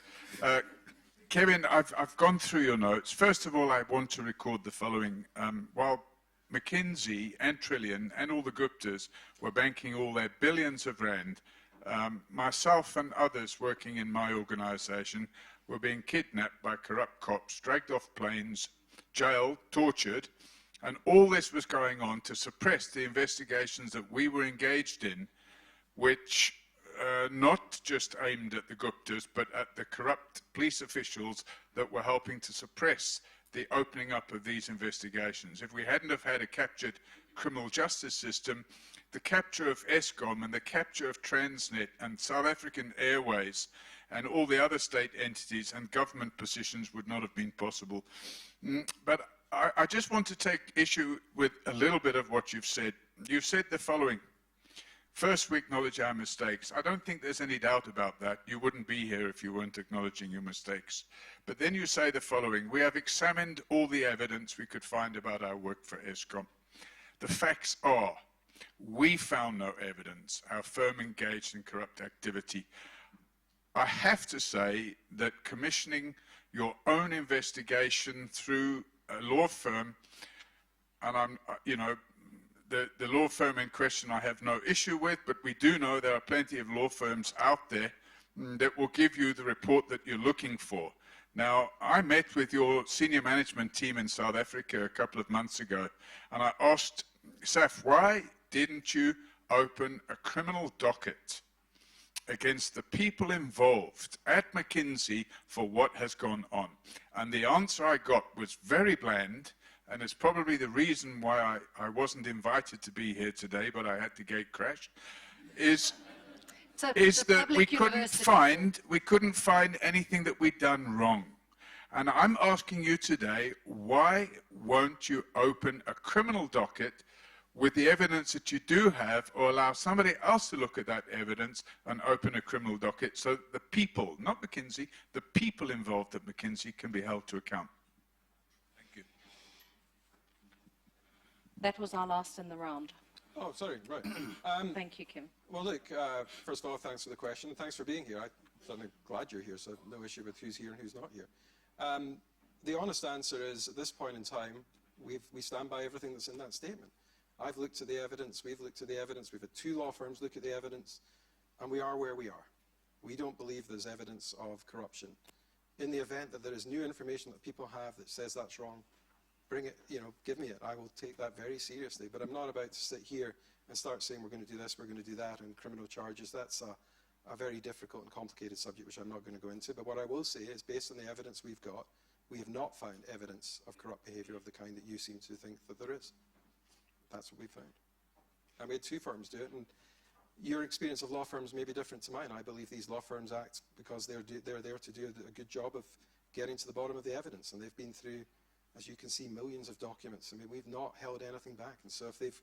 Speaker 6: Kevin, I've gone through your notes. First of all, I want to record the following. While McKinsey and Trillian and all the Guptas were banking all their billions of rand, myself and others working in my organization were being kidnapped by corrupt cops, dragged off planes, jailed, tortured, and all this was going on to suppress the investigations that we were engaged in, which not just aimed at the Guptas, but at the corrupt police officials that were helping to suppress the opening up of these investigations. If we hadn't have had a captured criminal justice system, the capture of Eskom and the capture of Transnet and South African Airways and all the other state entities and government positions would not have been possible. But I just want to take issue with a little bit of what you've said. You've said the following. First, we acknowledge our mistakes. I don't think there's any doubt about that. You wouldn't be here if you weren't acknowledging your mistakes. But then you say the following. We have examined all the evidence we could find about our work for Eskom. The facts are, we found no evidence. Our firm engaged in corrupt activity. I have to say that commissioning your own investigation through a law firm, and I'm, the law firm in question I have no issue with, but we do know there are plenty of law firms out there that will give you the report that you're looking for. Now, I met with your senior management team in South Africa a couple of months ago, and I asked SAF, why didn't you open a criminal docket against the people involved at McKinsey for what has gone on? And the answer I got was very bland, and it's probably the reason why I wasn't invited to be here today, but I had to gate crash, is that we couldn't find anything that we'd done wrong. And I'm asking you today, why won't you open a criminal docket with the evidence that you do have, or allow somebody else to look at that evidence and open a criminal docket so that the people, not McKinsey, the people involved at McKinsey can be held to account? Thank you.
Speaker 2: That was our last in the round.
Speaker 1: Oh, sorry, right.
Speaker 2: Thank you, Kim.
Speaker 1: Well, look, first of all, thanks for the question, and thanks for being here. I'm glad you're here, so no issue with who's here and who's not here. The honest answer is, at this point in time, we stand by everything that's in that statement. I've looked at the evidence, we've looked at the evidence, we've had 2 law firms look at the evidence, and we are where we are. We don't believe there's evidence of corruption. In the event that there is new information that people have that says that's wrong, bring it, give me it. I will take that very seriously. But I'm not about to sit here and start saying we're going to do this, we're going to do that, and criminal charges. That's a very difficult and complicated subject, which I'm not going to go into. But what I will say is, based on the evidence we've got, we have not found evidence of corrupt behaviour of the kind that you seem to think that there is. That's what we found. And we had 2 firms do it, and your experience of law firms may be different to mine. I believe these law firms act because they're there to do a good job of getting to the bottom of the evidence, and they've been through, as you can see, millions of documents. I mean, we've not held anything back, and so if they've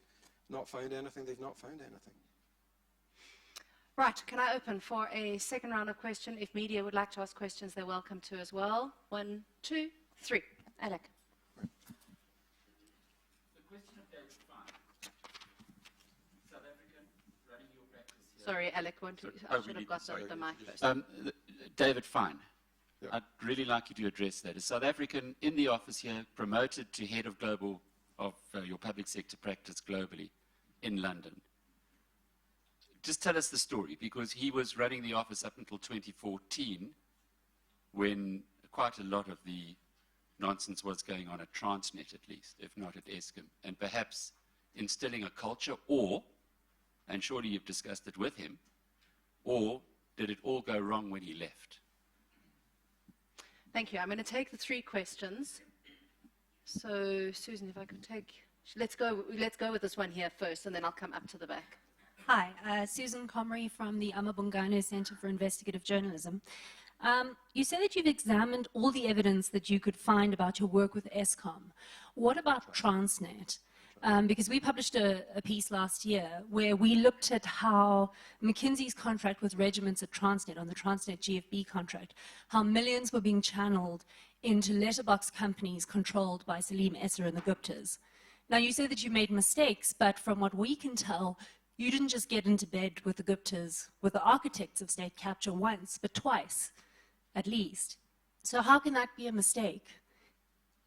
Speaker 1: not found anything, they've not found anything.
Speaker 2: Right, can I open for a second round of questions? If media would like to ask questions, they're welcome to as well. 1, 2, 3. Alec. Sorry, Alec, I should have got the mic first.
Speaker 7: David Fine, I'd really like you to address that. A South African in the office here, promoted to head of your public sector practice globally in London. Just tell us the story, because he was running the office up until 2014, when quite a lot of the nonsense was going on at Transnet, at least, if not at Eskom, and perhaps instilling a culture, and surely you've discussed it with him, or did it all go wrong when he left?
Speaker 2: Thank you. I'm going to take the 3 questions. So, Susan, if I could take, let's go with this one here first, and then I'll come up to the back.
Speaker 8: Hi, Susan Comrie from the Amabungano Centre for Investigative Journalism. You say that you've examined all the evidence that you could find about your work with Eskom. What about Transnet? Because we published a piece last year where we looked at how McKinsey's contract with regiments at Transnet, on the Transnet GFB contract, how millions were being channeled into letterbox companies controlled by Salim Esser and the Guptas. Now, you say that you made mistakes, but from what we can tell, you didn't just get into bed with the Guptas, with the architects of state capture once, but twice, at least. So how can that be a mistake?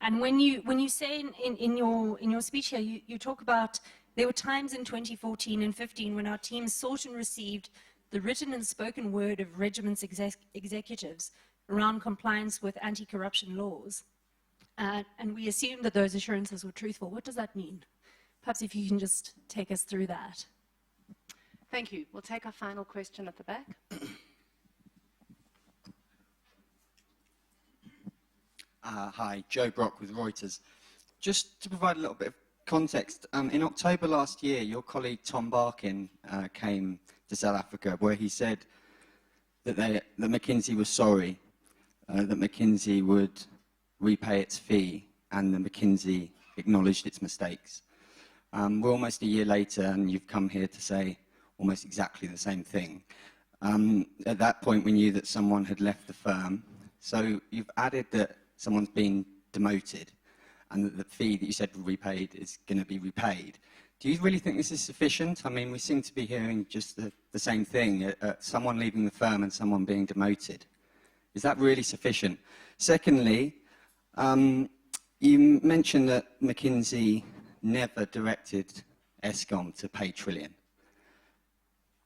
Speaker 8: And when you say in your speech here, you talk about there were times in 2014 and 15 when our team sought and received the written and spoken word of regiment's executives around compliance with anti-corruption laws. And we assumed that those assurances were truthful. What does that mean? Perhaps if you can just take us through that.
Speaker 2: Thank you. We'll take our final question at the back.
Speaker 9: Hi, Joe Brock with Reuters. Just to provide a little bit of context, in October last year, your colleague Tom Barkin came to South Africa, where he said that McKinsey was sorry, that McKinsey would repay its fee, and that McKinsey acknowledged its mistakes. We're almost a year later, and you've come here to say almost exactly the same thing. At that point, we knew that someone had left the firm, so you've added that someone's been demoted, and that the fee that you said was repaid is going to be repaid. Do you really think this is sufficient? I mean, we seem to be hearing just the same thing, someone leaving the firm and someone being demoted. Is that really sufficient? Secondly, you mentioned that McKinsey never directed Eskom to pay Trillian.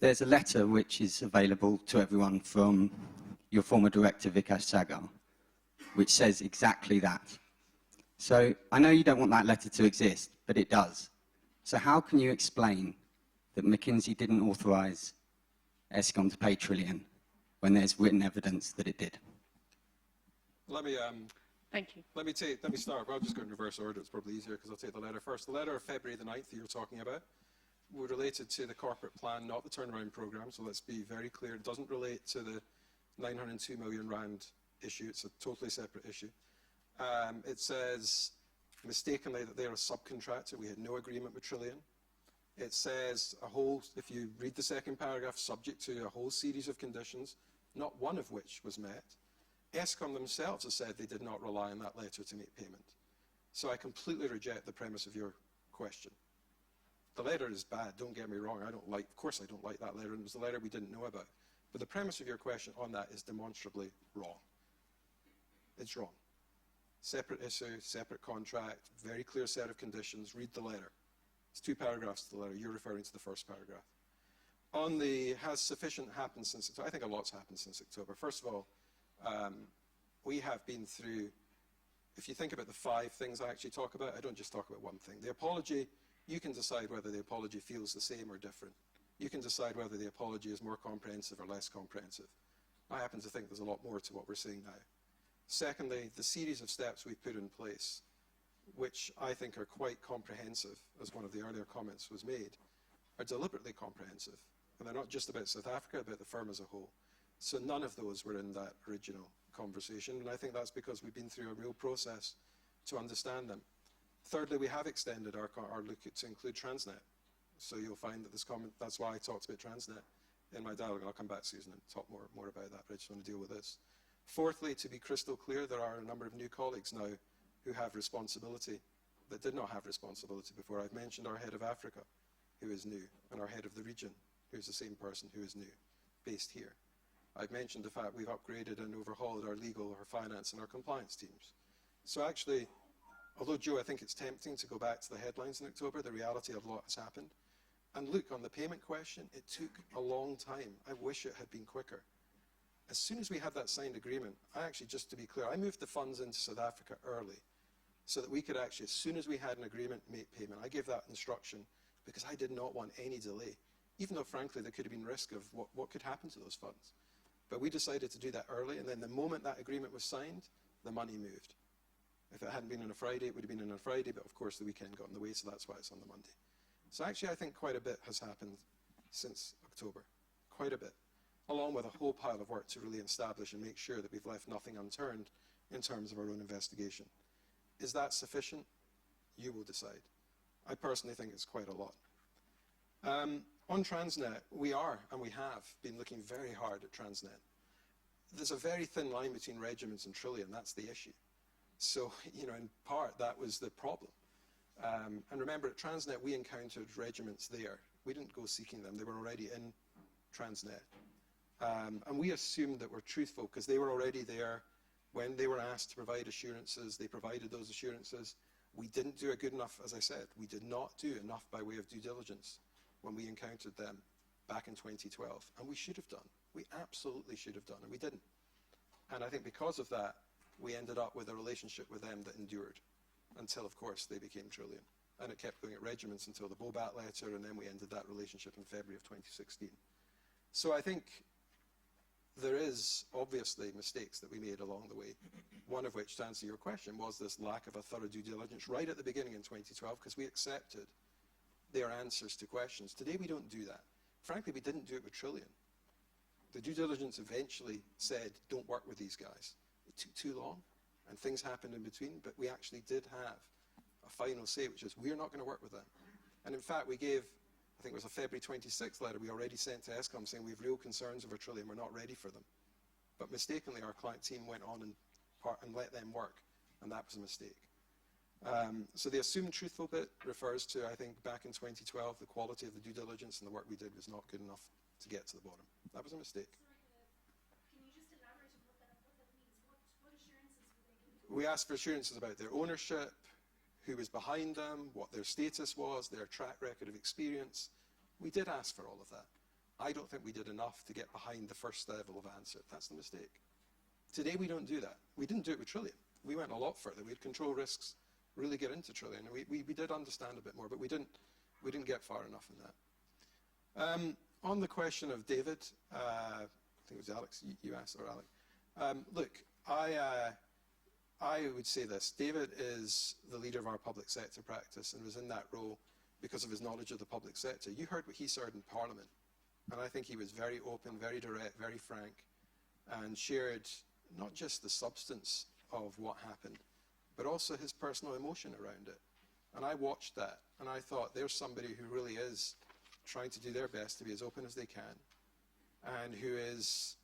Speaker 9: There's a letter which is available to everyone from your former director, Vikash Sagar, which says exactly that. So I know you don't want that letter to exist, but it does. So how can you explain that McKinsey didn't authorise Eskom to pay Trillian when there's written evidence that it did?
Speaker 1: Let me
Speaker 2: Thank you.
Speaker 1: Let me start. Well, I'll just go in reverse order. It's probably easier because I'll take the letter first. The letter of February the 9th that you're talking about were related to the corporate plan, not the turnaround programme. So let's be very clear. It doesn't relate to the 902 million rand issue. It's a totally separate issue. It says mistakenly that they're a subcontractor. We had no agreement with Trillian. It says if you read the second paragraph, subject to a whole series of conditions, not one of which was met. Eskom themselves have said they did not rely on that letter to make payment. So I completely reject the premise of your question. The letter is bad, don't get me wrong. Of course I don't like that letter, and it was the letter we didn't know about. But the premise of your question on that is demonstrably wrong. It's wrong. Separate issue, separate contract, very clear set of conditions. Read the letter. It's 2 paragraphs to the letter. You're referring to the first paragraph. On the has sufficient happened since October, I think a lot's happened since October. First of all, we have been through, if you think about the 5 things I actually talk about, I don't just talk about one thing. The apology, you can decide whether the apology feels the same or different. You can decide whether the apology is more comprehensive or less comprehensive. I happen to think there's a lot more to what we're seeing now. Secondly, the series of steps we've put in place, which I think are quite comprehensive, as one of the earlier comments was made, are deliberately comprehensive. And they're not just about South Africa, about the firm as a whole. So none of those were in that original conversation, and I think that's because we've been through a real process to understand them. Thirdly, we have extended our look to include Transnet. So you'll find that this comment, that's why I talked about Transnet in my dialogue, and I'll come back, Susan, and talk more about that, but I just want to deal with this. Fourthly, to be crystal clear, there are a number of new colleagues now who have responsibility that did not have responsibility before. I've mentioned our head of Africa, who is new, and our head of the region, who is the same person who is new, based here. I've mentioned the fact we've upgraded and overhauled our legal, our finance, and our compliance teams. So actually, although, Joe, I think it's tempting to go back to the headlines in October, the reality of a lot has happened. And look, on the payment question, it took a long time. I wish it had been quicker. As soon as we had that signed agreement, I actually, just to be clear, I moved the funds into South Africa early so that we could actually, as soon as we had an agreement, make payment. I gave that instruction because I did not want any delay, even though, frankly, there could have been risk of what could happen to those funds. But we decided to do that early, and then the moment that agreement was signed, the money moved. If it hadn't been on a Friday, it would have been on a Friday, but of course the weekend got in the way, so that's why it's on the Monday. So actually I think quite a bit has happened since October, quite a bit, along with a whole pile of work to really establish and make sure that we've left nothing unturned in terms of our own investigation. Is that sufficient? You will decide. I personally think it's quite a lot. On Transnet, we are, and we have, been looking very hard at Transnet. There's a very thin line between regiments and Trillian, that's the issue. So, in part, that was the problem. And remember, at Transnet, we encountered regiments there. We didn't go seeking them. They were already in Transnet. And we assumed that we're truthful because they were already there. When they were asked to provide assurances, they provided those assurances. We didn't do a good enough, as I said, we did not do enough by way of due diligence when we encountered them back in 2012. And we should have done. We absolutely should have done, and we didn't. And I think because of that, we ended up with a relationship with them that endured until, of course, they became Trillian. And it kept going at regiments until the Bobat letter, and then we ended that relationship in February of 2016. So I think there is obviously mistakes that we made along the way, one of which, to answer your question, was this lack of a thorough due diligence right at the beginning in 2012, because we accepted their answers to questions. Today we don't do that. Frankly, we didn't do it with Trillian. The due diligence eventually said, don't work with these guys. It took too long, and things happened in between, but we actually did have a final say, which is we're not going to work with them. And in fact, we gave, I think it was a February 26th letter we already sent to Eskom saying we have real concerns over Trillian, we're not ready for them. But mistakenly, our client team went on and let them work, and that was a mistake. So the assumed truthful bit refers to, I think, back in 2012, the quality of the due diligence and the work we did was not good enough to get to the bottom. That was a mistake.
Speaker 8: Can you just elaborate on what that means? What assurances were they giving?
Speaker 1: We asked for assurances about their ownership, who was behind them, what their status was, their track record of experience. We did ask for all of that. I don't think we did enough to get behind the first level of answer. That's the mistake. Today we don't do that. We didn't do it with Trillian. We went a lot further. We had control risks, really get into Trillian. And we did understand a bit more, but we didn't get far enough in that. On the question of David, I think it was Alex, you asked, or Alec. Look, I would say this. David is the leader of our public sector practice and was in that role because of his knowledge of the public sector. You heard what he said in Parliament, and I think he was very open, very direct, very frank, and shared not just the substance of what happened, but also his personal emotion around it. And I watched that, and I thought, there's somebody who really is trying to do their best to be as open as they can, and who is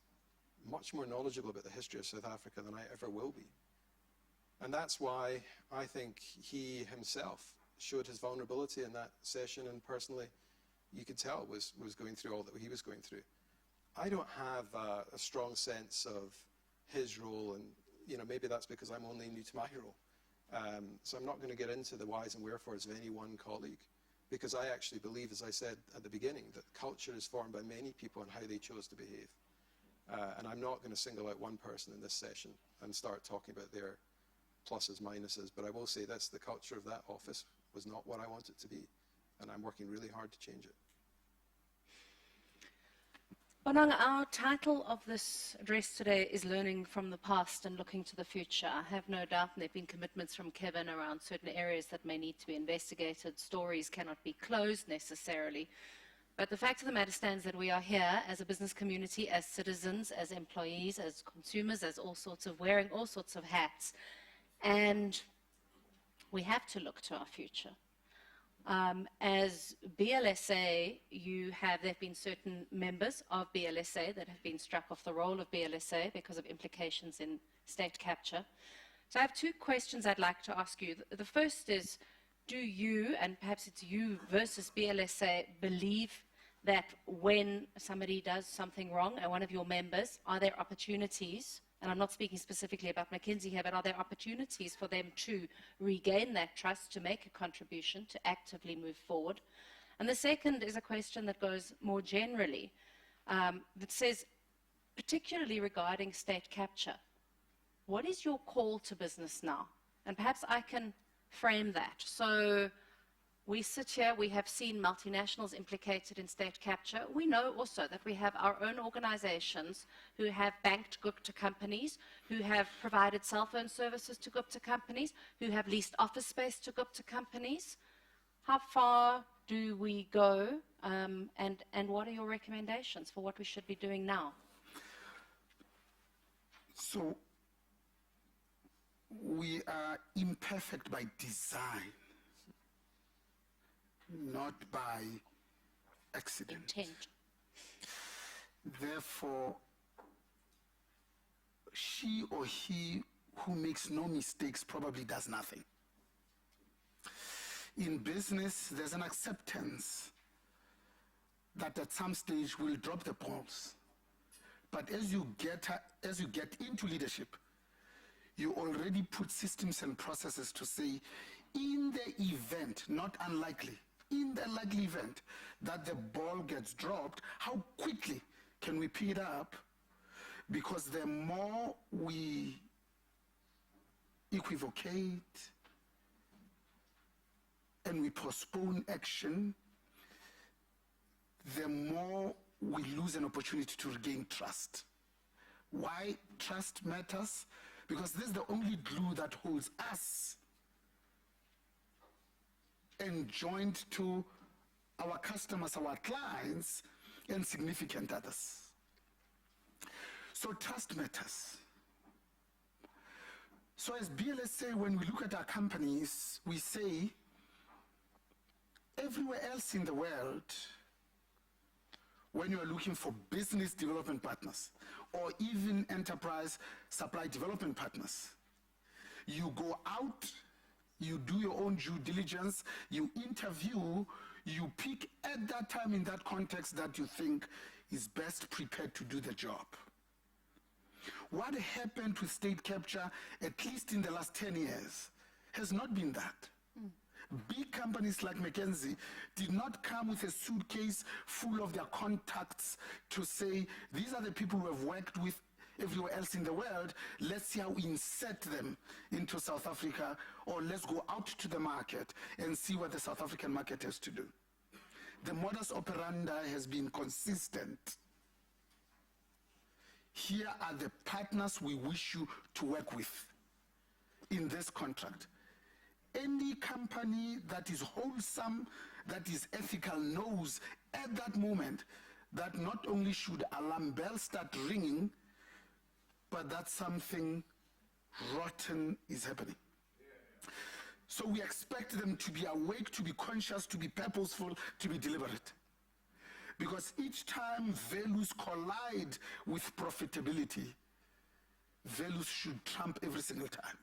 Speaker 1: much more knowledgeable about the history of South Africa than I ever will be. And that's why I think he himself showed his vulnerability in that session, and personally, you could tell was going through all that he was going through. I don't have a strong sense of his role, and maybe that's because I'm only new to my role. So I'm not going to get into the whys and wherefores of any one colleague, because I actually believe, as I said at the beginning, that culture is formed by many people and how they chose to behave. And I'm not going to single out one person in this session and start talking about their pluses, minuses, but I will say this: the culture of that office was not what I want it to be, and I'm working really hard to change it.
Speaker 2: Bonang, our title of this address today is Learning from the Past and Looking to the Future. I have no doubt, and there have been commitments from Kevin around certain areas that may need to be investigated. Stories cannot be closed necessarily. But the fact of the matter stands that we are here as a business community, as citizens, as employees, as consumers, as wearing all sorts of hats. And we have to look to our future. As BLSA, there have been certain members of BLSA that have been struck off the roll of BLSA because of implications in state capture. So I have two questions I'd like to ask you. The first is, do you, and perhaps it's you versus BLSA, believe that when somebody does something wrong and one of your members, are there opportunities, and I'm not speaking specifically about McKinsey here, but are there opportunities for them to regain that trust, to make a contribution, to actively move forward? And the second is a question that goes more generally, that says, particularly regarding state capture, what is your call to business now? And perhaps I can frame that. So we sit here, we have seen multinationals implicated in state capture. We know also that we have our own organizations who have banked Gupta companies, who have provided cell phone services to Gupta companies, who have leased office space to Gupta companies. How far do we go, and what are your recommendations for what we should be doing now?
Speaker 3: So we are imperfect by design, not by accident.
Speaker 2: Intent.
Speaker 3: Therefore, she or he who makes no mistakes probably does nothing. In business, there's an acceptance that at some stage we'll drop the balls. But as you get into leadership, you already put systems and processes to say, in the event, not unlikely, in the likely event that the ball gets dropped, how quickly can we pick it up? Because the more we equivocate and we postpone action, the more we lose an opportunity to regain trust. Why trust matters? Because this is the only glue that holds us and joined to our customers, our clients, and significant others. So trust matters. So as BLSA, when we look at our companies, we say, everywhere else in the world, when you are looking for business development partners or even enterprise supply development partners, you go out, you do your own due diligence, you interview, you pick at that time in that context that you think is best prepared to do the job. What happened with state capture, at least in the last 10 years, has not been that. Big companies like McKinsey did not come with a suitcase full of their contacts to say, these are the people who have worked with everywhere else in the world, let's see how we insert them into South Africa, or let's go out to the market and see what the South African market has to do. The modus operandi has been consistent. Here are the partners we wish you to work with in this contract. Any company that is wholesome, that is ethical, knows at that moment that not only should alarm bells start ringing, but that something rotten is happening. So we expect them to be awake, to be conscious, to be purposeful, to be deliberate. Because each time values collide with profitability, values should trump every single time.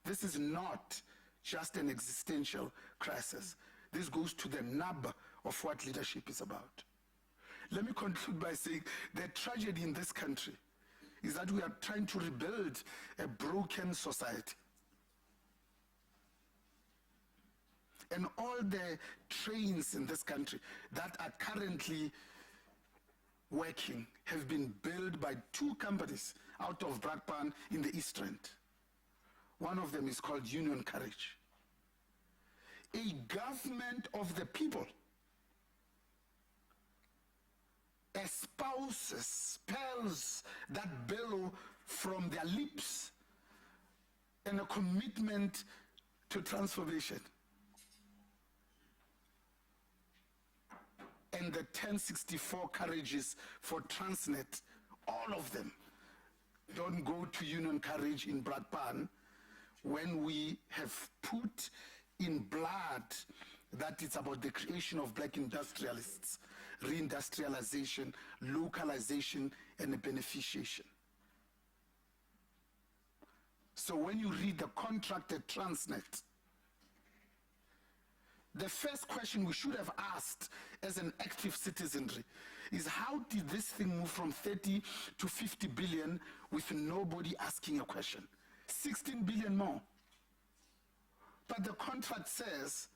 Speaker 3: This is not just an existential crisis. This goes to the nub of what leadership is about. Let me conclude by saying the tragedy in this country is that we are trying to rebuild a broken society. And all the trains in this country that are currently working have been built by two companies out of Brakpan in the East Rand. One of them is called Union Courage. A government of the people espouses pearls that bellow from their lips and a commitment to transformation. And the 1064 carriages for Transnet, all of them, don't go to Union Courage in Brakpan when we have put in blood that it's about the creation of black industrialists, reindustrialization, localization, and beneficiation. So when you read the contract at Transnet, the first question we should have asked as an active citizenry is how did this thing move from 30 to 50 billion with nobody asking a question? 16 billion more. But the contract says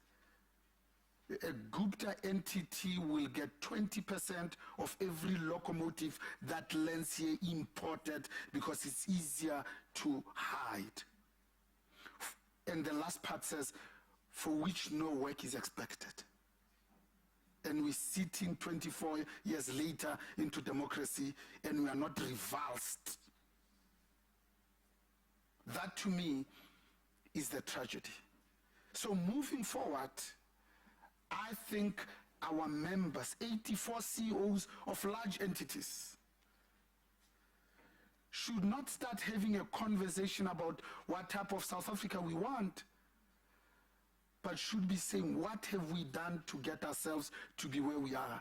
Speaker 3: a Gupta entity will get 20% of every locomotive that lands here imported because it's easier to hide. And the last part says, for which no work is expected. And we're sitting 24 years later into democracy and we are not revulsed. That to me is the tragedy. So moving forward, I think our members, 84 CEOs of large entities, should not start having a conversation about what type of South Africa we want, but should be saying, what have we done to get ourselves to be where we are?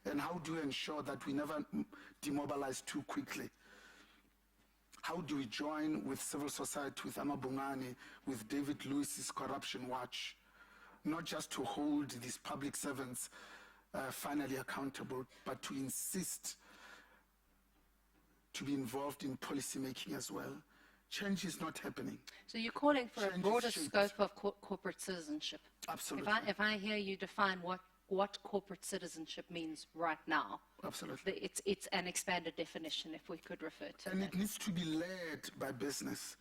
Speaker 3: And how do we ensure that we never demobilize too quickly? How do we join with civil society, with Amabungani, with David Lewis's Corruption Watch, not just to hold these public servants finally accountable, but to insist to be involved in policy making as well. Change is not happening.
Speaker 2: So you're calling for a
Speaker 3: Change
Speaker 2: broader
Speaker 3: is shaped.
Speaker 2: scope of corporate citizenship.
Speaker 3: Absolutely.
Speaker 2: If I hear you define what corporate citizenship means right now,
Speaker 3: Absolutely.
Speaker 2: it's an expanded definition, if we could refer to
Speaker 3: And
Speaker 2: that.
Speaker 3: it needs to be led by business,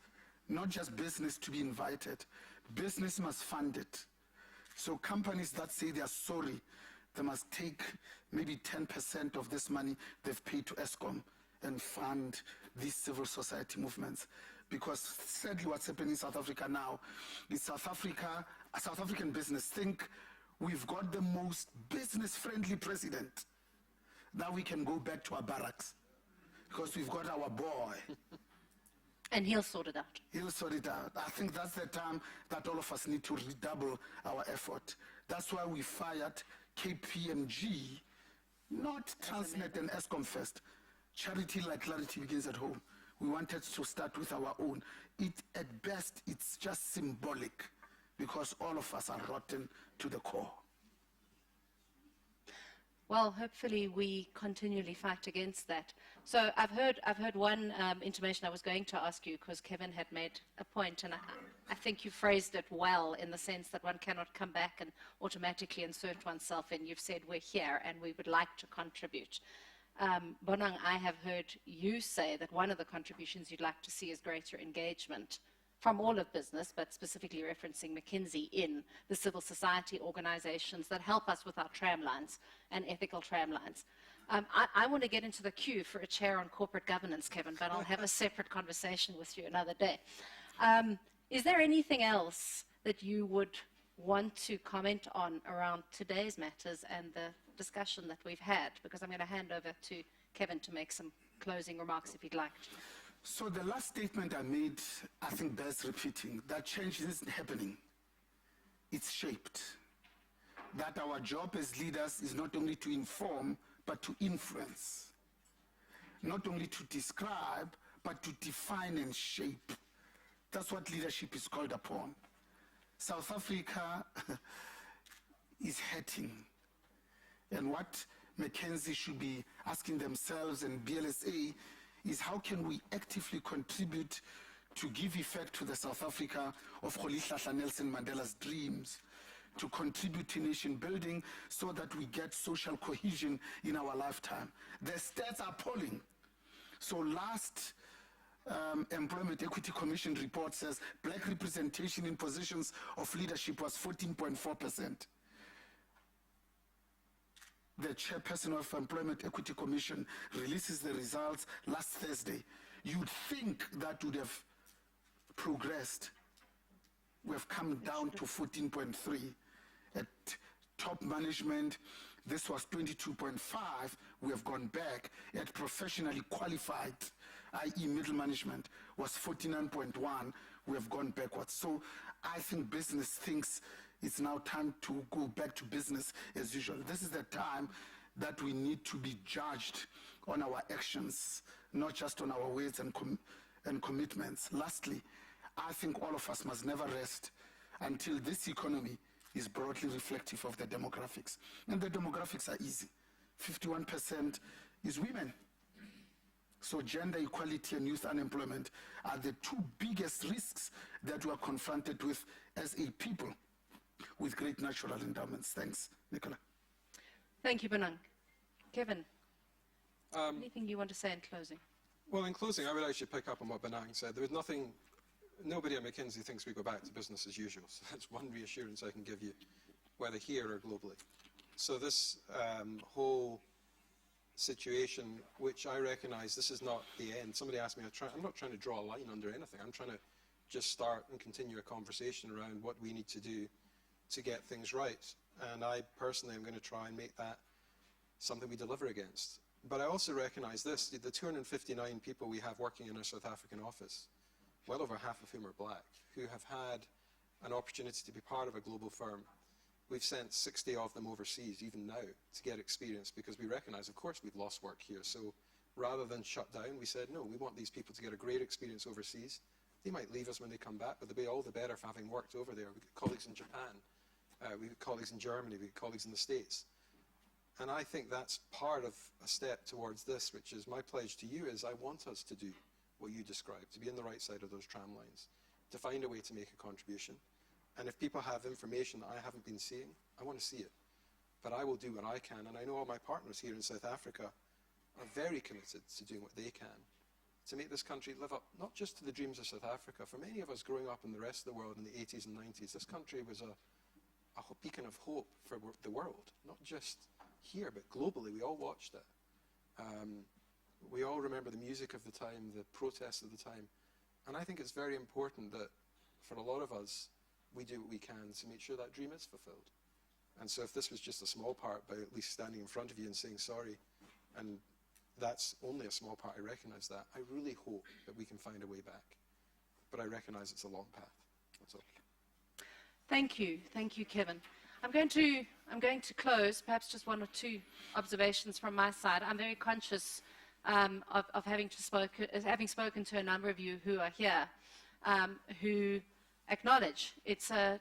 Speaker 3: not just business to be invited. Business must fund it. So companies that say they are sorry, they must take maybe 10% of this money they've paid to Eskom and fund these civil society movements. Because sadly what's happening in South Africa now is South African business think we've got the most business-friendly president. Now we can go back to our barracks because we've got our boy.
Speaker 2: And he'll sort it out.
Speaker 3: He'll sort it out. I think that's the time that all of us need to redouble our effort. That's why we fired KPMG, not Transnet and Eskom first. Charity like clarity begins at home. We wanted to start with our own. At best, it's just symbolic because all of us are rotten to the core.
Speaker 2: Well, hopefully we continually fight against that. So I've heard one intimation I was going to ask you because Kevin had made a point, and I think you phrased it well in the sense that one cannot come back and automatically insert oneself in. You've said we're here and we would like to contribute. Bonang, I have heard you say that one of the contributions you'd like to see is greater engagement from all of business, but specifically referencing McKinsey in the civil society organizations that help us with our tramlines and ethical tramlines. I want to get into the queue for a chair on corporate governance, Kevin, but I'll have a separate conversation with you another day. Is there anything else that you would want to comment on around today's matters and the discussion that we've had? Because I'm going to hand over to Kevin to make some closing remarks if he'd like to.
Speaker 3: So the last statement I made, I think bears repeating. That change isn't happening. It's shaped. That our job as leaders is not only to inform, but to influence. Not only to describe, but to define and shape. That's what leadership is called upon. South Africa is hurting. And what McKinsey should be asking themselves and BLSA is how can we actively contribute to give effect to the South Africa of Rolihlahla Nelson Mandela's dreams, to contribute to nation building so that we get social cohesion in our lifetime. The stats are appalling. So last Employment Equity Commission report says black representation in positions of leadership was 14.4%. The chairperson of Employment Equity Commission releases the results last Thursday. You'd think that would have progressed. We have come down to 14.3. At top management, this was 22.5. We have gone back. At professionally qualified, i.e. middle management, was 49.1. We have gone backwards. So I think business thinks it's now time to go back to business as usual. This is the time that we need to be judged on our actions, not just on our words and commitments. Lastly, I think all of us must never rest until this economy is broadly reflective of the demographics. And the demographics are easy. 51% is women. So gender equality and youth unemployment are the two biggest risks that we are confronted with as a people with great natural endowments. Thanks, Nicola.
Speaker 2: Thank you, Bonang. Kevin, anything you want to say in closing?
Speaker 1: Well, in closing, I would actually pick up on what Bonang said. There was nothing, nobody at McKinsey thinks we go back to business as usual. So that's one reassurance I can give you, whether here or globally. So this whole situation, which I recognize this is not the end. Somebody asked me, I'm not trying to draw a line under anything. I'm trying to just start and continue a conversation around what we need to do to get things right. And I personally am going to try and make that something we deliver against. But I also recognize this, the 259 people we have working in our South African office, well over half of whom are black, who have had an opportunity to be part of a global firm. We've sent 60 of them overseas, even now, to get experience, because we recognize, of course, we've lost work here. So rather than shut down, we said, no, we want these people to get a great experience overseas. They might leave us when they come back, but they'll be all the better for having worked over there. We've got colleagues in Japan, we've got colleagues in Germany, we've got colleagues in the States. And I think that's part of a step towards this, which is my pledge to you is I want us to do what you described, to be on the right side of those tram lines, to find a way to make a contribution. And if people have information that I haven't been seeing, I want to see it. But I will do what I can, and I know all my partners here in South Africa are very committed to doing what they can to make this country live up, not just to the dreams of South Africa. For many of us growing up in the rest of the world in the 80s and 90s, this country was a beacon of hope for the world, not just here, but globally. We all watched it. We all remember the music of the time, the protests of the time. And I think it's very important that for a lot of us, we do what we can to make sure that dream is fulfilled. And so if this was just a small part by at least standing in front of you and saying sorry, and that's only a small part, I recognize that. I really hope that we can find a way back. But I recognize it's a long path. That's all.
Speaker 2: Thank you, Kevin. I'm going to close, perhaps just one or two observations from my side. I'm very conscious of having spoken to a number of you who are here, who acknowledge it's a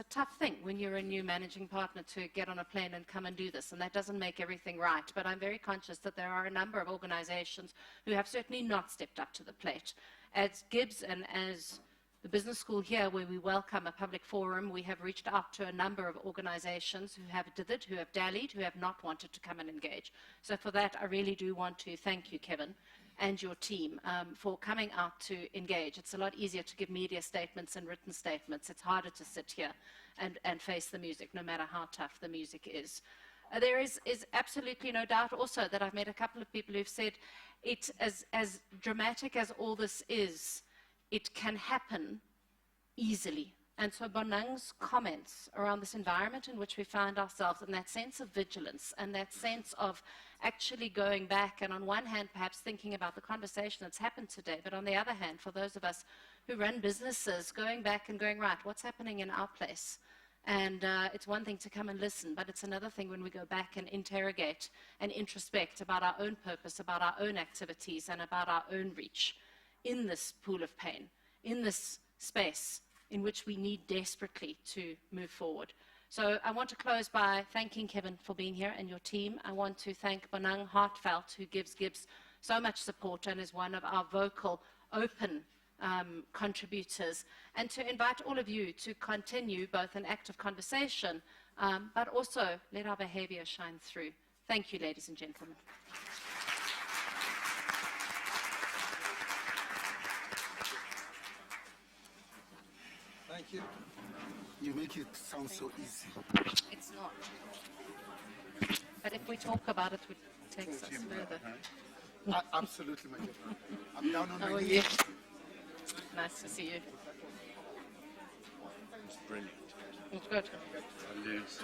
Speaker 2: tough thing when you're a new managing partner to get on a plane and come and do this, and that doesn't make everything right. But I'm very conscious that there are a number of organizations who have certainly not stepped up to the plate. As GIBS and as the business school here, where we welcome a public forum, we have reached out to a number of organizations who have dithered, who have dallied, who have not wanted to come and engage. So for that, I really do want to thank you, Kevin, and your team for coming out to engage. It's a lot easier to give media statements and written statements. It's harder to sit here and face the music, no matter how tough the music is. There is absolutely no doubt also that I've met a couple of people who've said it, as dramatic as all this is, it can happen easily. And so Bonang's comments around this environment in which we find ourselves, and that sense of vigilance, and that sense of actually going back, and on one hand perhaps thinking about the conversation that's happened today, but on the other hand, for those of us who run businesses, going back and going, right, what's happening in our place? And it's one thing to come and listen, but it's another thing when we go back and interrogate and introspect about our own purpose, about our own activities, and about our own reach in this pool of pain, in this space in which we need desperately to move forward. So I want to close by thanking Kevin for being here and your team. I want to thank Bonang heartfelt, who gives GIBS so much support and is one of our vocal, open contributors, and to invite all of you to continue both an active conversation, but also let our behavior shine through. Thank you, ladies and gentlemen.
Speaker 1: Thank you.
Speaker 3: You make it sound so easy.
Speaker 2: It's not. But if we talk about it, it takes us further.
Speaker 3: Absolutely, my dear. I'm down on
Speaker 2: How
Speaker 3: my
Speaker 2: are
Speaker 3: knees.
Speaker 2: you? Nice to see you.
Speaker 10: It's brilliant.
Speaker 2: It's good.
Speaker 10: I lose